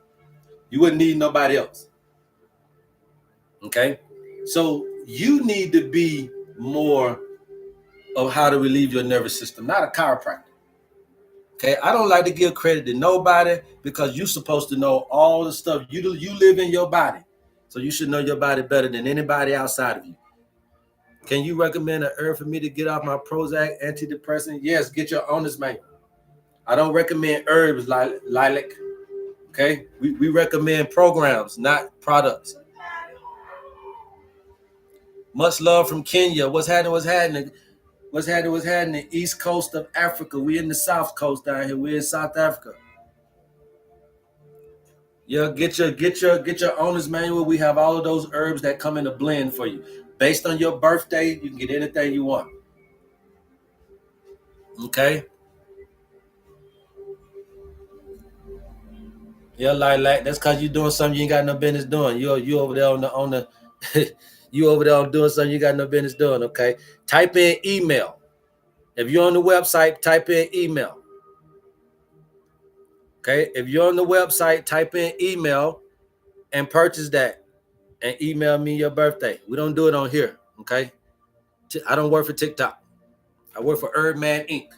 you wouldn't need nobody else. Okay, so you need to be more of how to relieve your nervous system, not a chiropractor. Okay, I don't like to give credit to nobody because you're supposed to know all the stuff. You live in your body, so you should know your body better than anybody outside of you. Can you recommend an herb for me to get off my Prozac antidepressant? Yes, get your owner's manual. I don't recommend herbs like lilac. Okay, we recommend programs, not products. Much love from Kenya. What's happening? The east coast of Africa. We in the south coast down here. We're in South Africa. Yeah, get your owner's manual. We have all of those herbs that come in a blend for you. Based on your birthday, you can get anything you want. Okay. Yeah, like that's cause you're doing something you ain't got no business doing. You over there on the you over there doing something you got no business doing. Okay. Type in email. If you're on the website, type in email. Okay. If you're on the website, type in email and purchase that and email me your birthday. We don't do it on here. Okay. I don't work for TikTok. I work for HerbMan Inc.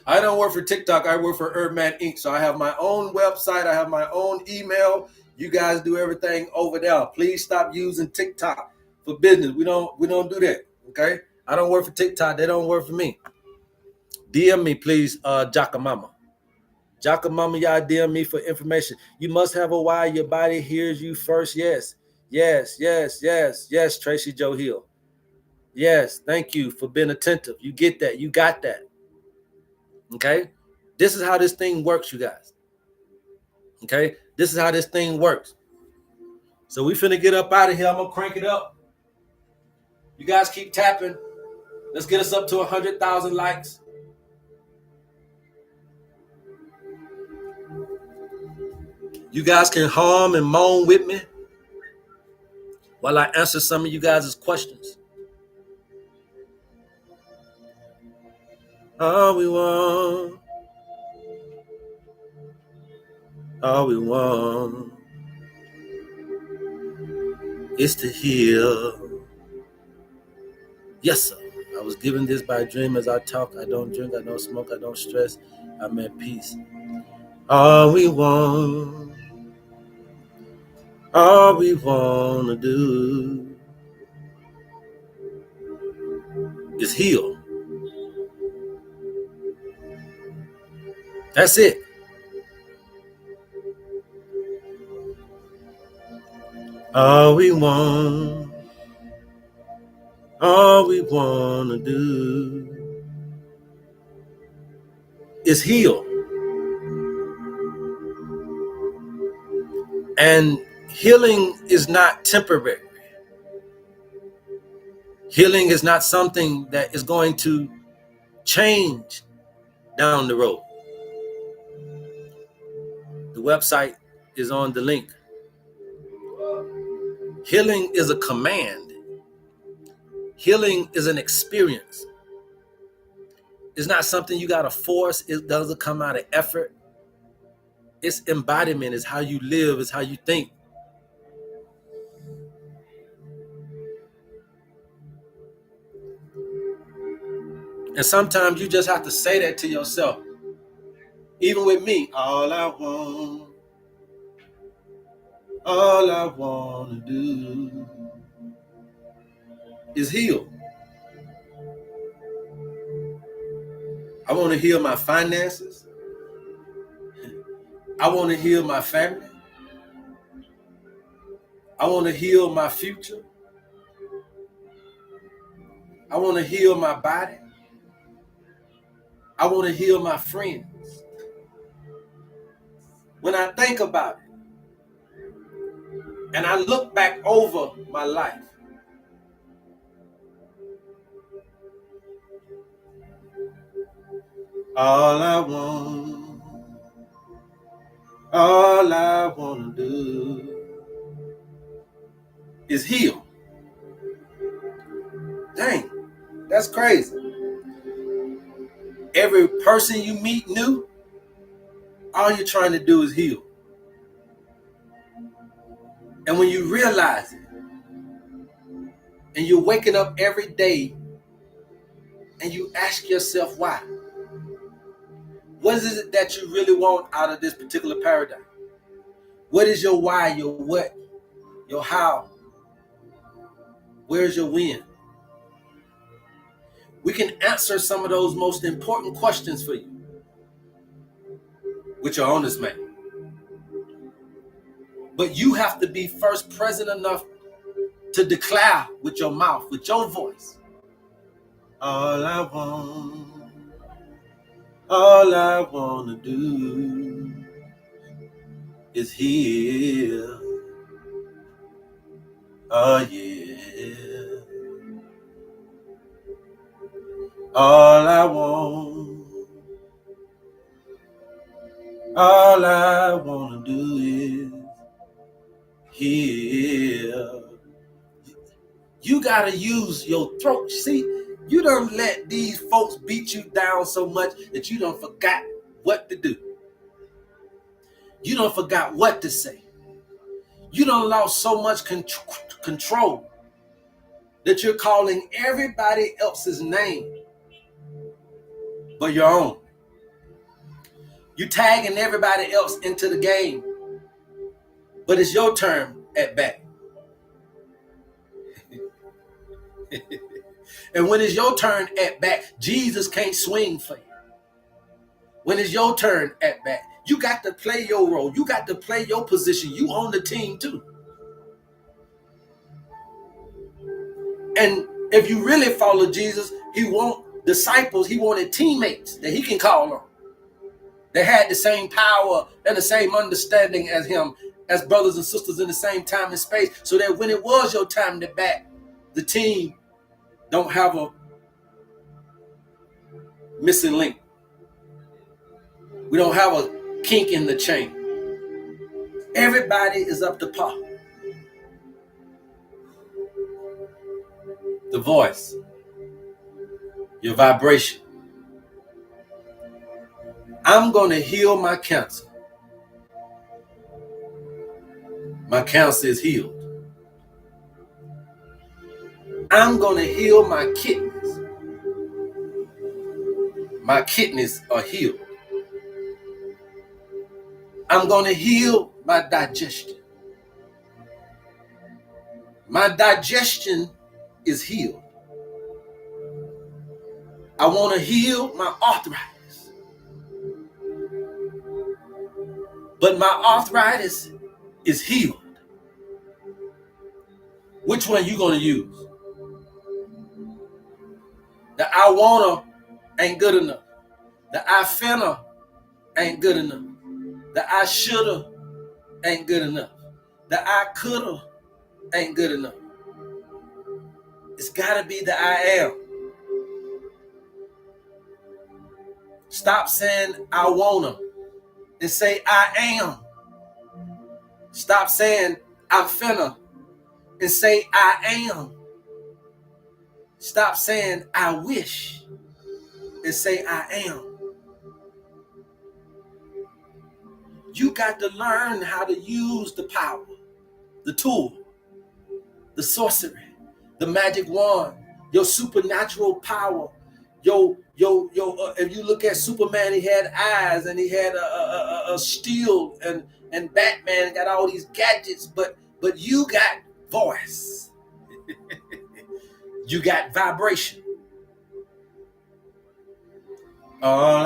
I don't work for TikTok. I work for HerbMan Inc. So I have my own website. I have my own email. You guys do everything over there. Please stop using TikTok for business. We don't do that. Okay. I don't work for TikTok. They don't work for me. DM me, please, Jackamama. Jackamama, y'all DM me for information. You must have a why your body hears you first. Yes. Yes, Tracy Joe Hill. Yes, thank you for being attentive. You get that. You got that. Okay. This is how this thing works, you guys. Okay. This is how this thing works. So we finna get up out of here. I'm gonna crank it up. You guys keep tapping. Let's get us up to 100,000 likes. You guys can hum and moan with me while I answer some of you guys' questions. All we want is to heal. Yes, sir. I was given this by a dream as I talk. I don't drink, I don't smoke, I don't stress. I'm at peace. All we want to do is heal. That's it. All we want to do is heal. And healing is not temporary. Healing is not something that is going to change down the road. The website is on the link. Healing is a command. Healing is an experience. It's not something you got to force. It doesn't come out of effort. It's embodiment. It's how you live. It's how you think. And sometimes you just have to say that to yourself. Even with me, all I want to do is heal. I want to heal my finances. I want to heal my family. I want to heal my future. I want to heal my body. I want to heal my friends. When I think about it and I look back over my life, All I want to do is heal. Dang, that's crazy. Every person you meet new, all you're trying to do is heal. And when you realize it, and you're waking up every day, and you ask yourself why, what is it that you really want out of this particular paradigm? What is your why, your what, your how? Where's your when? We can answer some of those most important questions for you with your honest man. But you have to be first present enough to declare with your mouth, with your voice. All I want to do is heal. Oh yeah. All I want to do is heal. You gotta use your throat. See, you don't let these folks beat you down so much that you don't forgot what to do. You don't forgot what to say. You don't lost so much control that you're calling everybody else's name but your own. You tagging everybody else into the game, but it's your turn at bat. And when it's your turn at bat, Jesus can't swing for you. When it's your turn at bat, you got to play your role. You got to play your position. You own the team too. And if you really follow Jesus, he want disciples, he wanted teammates that he can call on. They had the same power and the same understanding as him, as brothers and sisters in the same time and space, so that when it was your time to bat, the team don't have a missing link. We don't have a kink in the chain. Everybody is up to par. The voice, your vibration. I'm going to heal my cancer. My cancer is healed. I'm going to heal my kidneys. My kidneys are healed. I'm going to heal my digestion. My digestion is healed. I want to heal my arthritis. But my arthritis is healed. Which one you going to use? The I wanna ain't good enough. The I finna ain't good enough. The I shoulda ain't good enough. The I coulda ain't good enough. It's gotta be the I am. Stop saying I wanna and say I am. Stop saying I'm finna and say I am. Stop saying I wish and say I am. You got to learn how to use the power, the tool, the sorcery, the magic wand, your supernatural power. If you look at Superman, he had eyes and he had a shield, and Batman got all these gadgets, but you got voice. You got vibration. All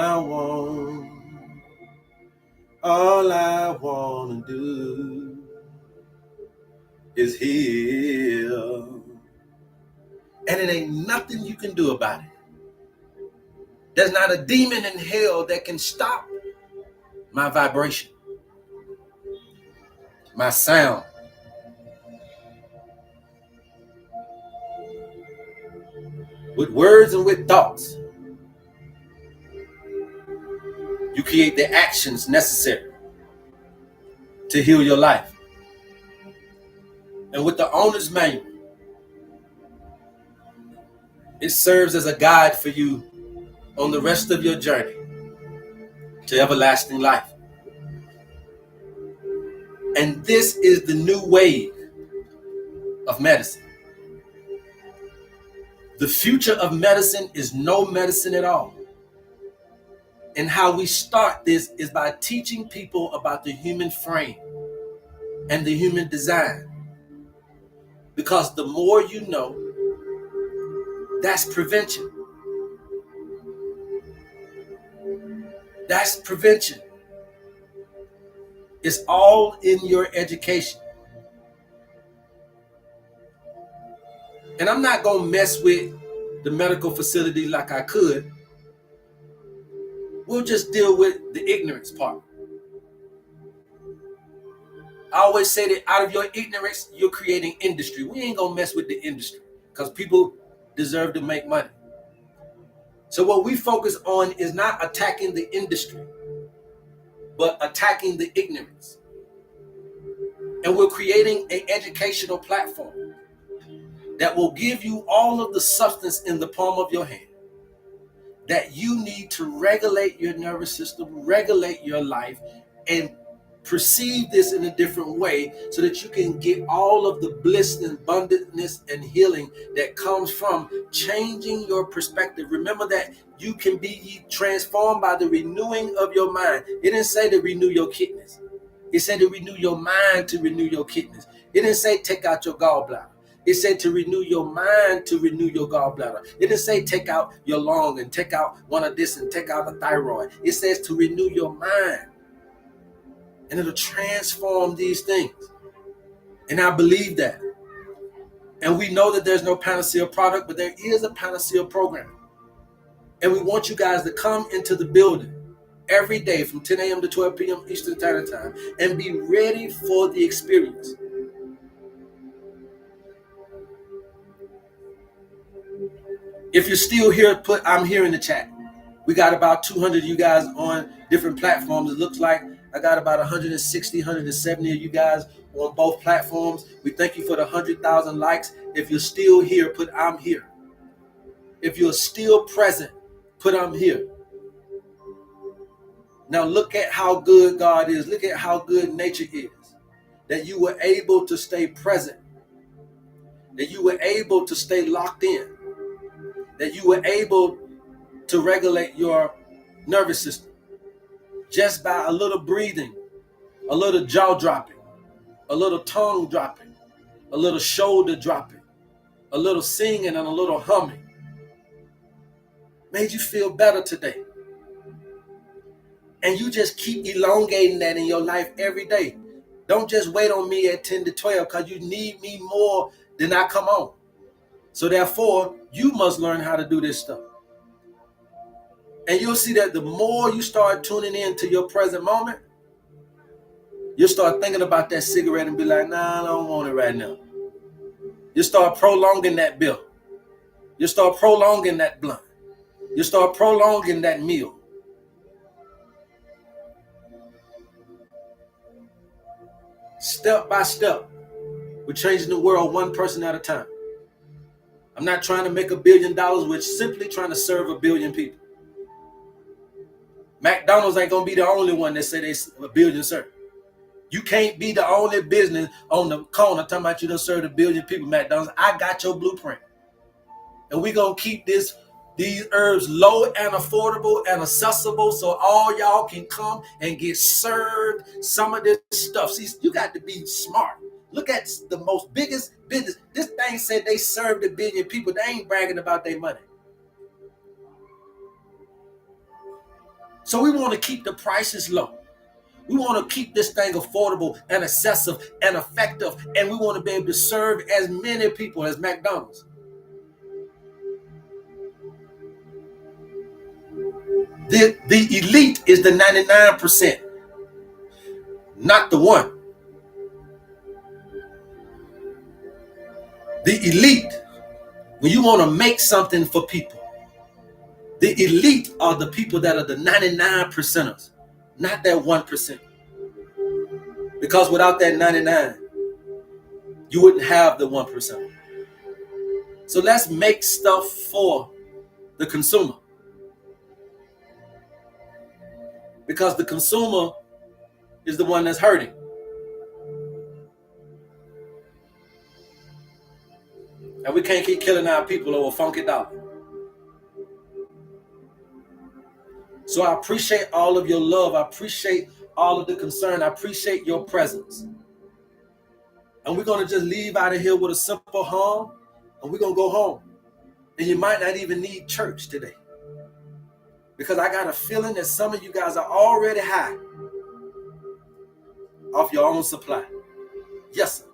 I want to do is heal. And it ain't nothing you can do about it. There's not a demon in hell that can stop my vibration, my sound. With words and with thoughts. You create the actions necessary to heal your life. And with the owner's manual, it serves as a guide for you on the rest of your journey to everlasting life. And this is the new wave of medicine. The future of medicine is no medicine at all. And how we start this is by teaching people about the human frame and the human design. Because the more you know, that's prevention. That's prevention. It's all in your education. And I'm not going to mess with the medical facility like I could. We'll just deal with the ignorance part. I always say that out of your ignorance, you're creating industry. We ain't going to mess with the industry because people deserve to make money. So what we focus on is not attacking the industry, but attacking the ignorance. And we're creating an educational platform that will give you all of the substance in the palm of your hand that you need to regulate your nervous system, regulate your life, and perceive this in a different way so that you can get all of the bliss and abundance and healing that comes from changing your perspective. Remember that you can be transformed by the renewing of your mind. It didn't say to renew your kidneys. It said to renew your mind to renew your kidneys. It didn't say take out your gallbladder. It said to renew your mind to renew your gallbladder. It didn't say take out your lung and take out one of this and take out the thyroid. It says to renew your mind. And it'll transform these things. And I believe that. And we know that there's no panacea product, but there is a panacea program. And we want you guys to come into the building every day from 10 a.m. to 12 p.m. Eastern Standard Time and be ready for the experience. If you're still here, put I'm here in the chat. We got about 200 of you guys on different platforms. It looks like I got about 160, 170 of you guys on both platforms. We thank you for the 100,000 likes. If you're still here, put I'm here. If you're still present, put I'm here. Now look at how good God is. Look at how good nature is. That you were able to stay present. That you were able to stay locked in. That you were able to regulate your nervous system just by a little breathing, a little jaw dropping, a little tongue dropping, a little shoulder dropping, a little singing and a little humming. Made you feel better today. And you just keep elongating that in your life every day. Don't just wait on me at 10 to 12 because you need me more than I come on. So therefore, you must learn how to do this stuff. And you'll see that the more you start tuning in to your present moment, you'll start thinking about that cigarette and be like, nah, I don't want it right now. You start prolonging that bill. You start prolonging that blunt. You start prolonging that meal. Step by step, we're changing the world one person at a time. I'm not trying to make $1 billion. We're simply trying to serve 1 billion people. McDonald's ain't going to be the only one that say they 1 billion serve. You can't be the only business on the corner talking about you done served 1 billion people, McDonald's. I got your blueprint. And we're going to keep these herbs low and affordable and accessible so all y'all can come and get served some of this stuff. See, you got to be smart. Look at the most biggest business. This thing said they served 1 billion people. They ain't bragging about their money. So we want to keep the prices low. We want to keep this thing affordable and accessible and effective. And we want to be able to serve as many people as McDonald's. The elite is the 99%, not the 1. The elite, when you want to make something for people, The elite are the people that are the 99 percenters, not that 1%. Because without that 99, you wouldn't have the 1%. So let's make stuff for the consumer. Because the consumer is the one that's hurting. And we can't keep killing our people over funky dollar. So I appreciate all of your love. I appreciate all of the concern. I appreciate your presence. And we're going to just leave out of here with a simple hum, and we're going to go home. And you might not even need church today. Because I got a feeling that some of you guys are already high off your own supply. Yes, sir.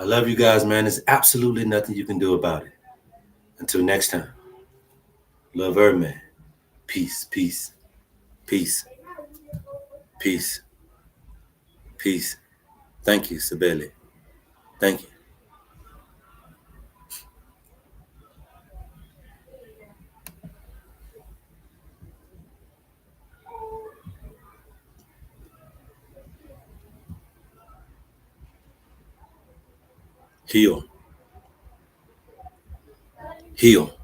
I love you guys, man. There's absolutely nothing you can do about it. Until next time. Love HerbMan. Peace, peace, peace, peace, peace. Thank you, Sabeli. Thank you. Heal. Heal.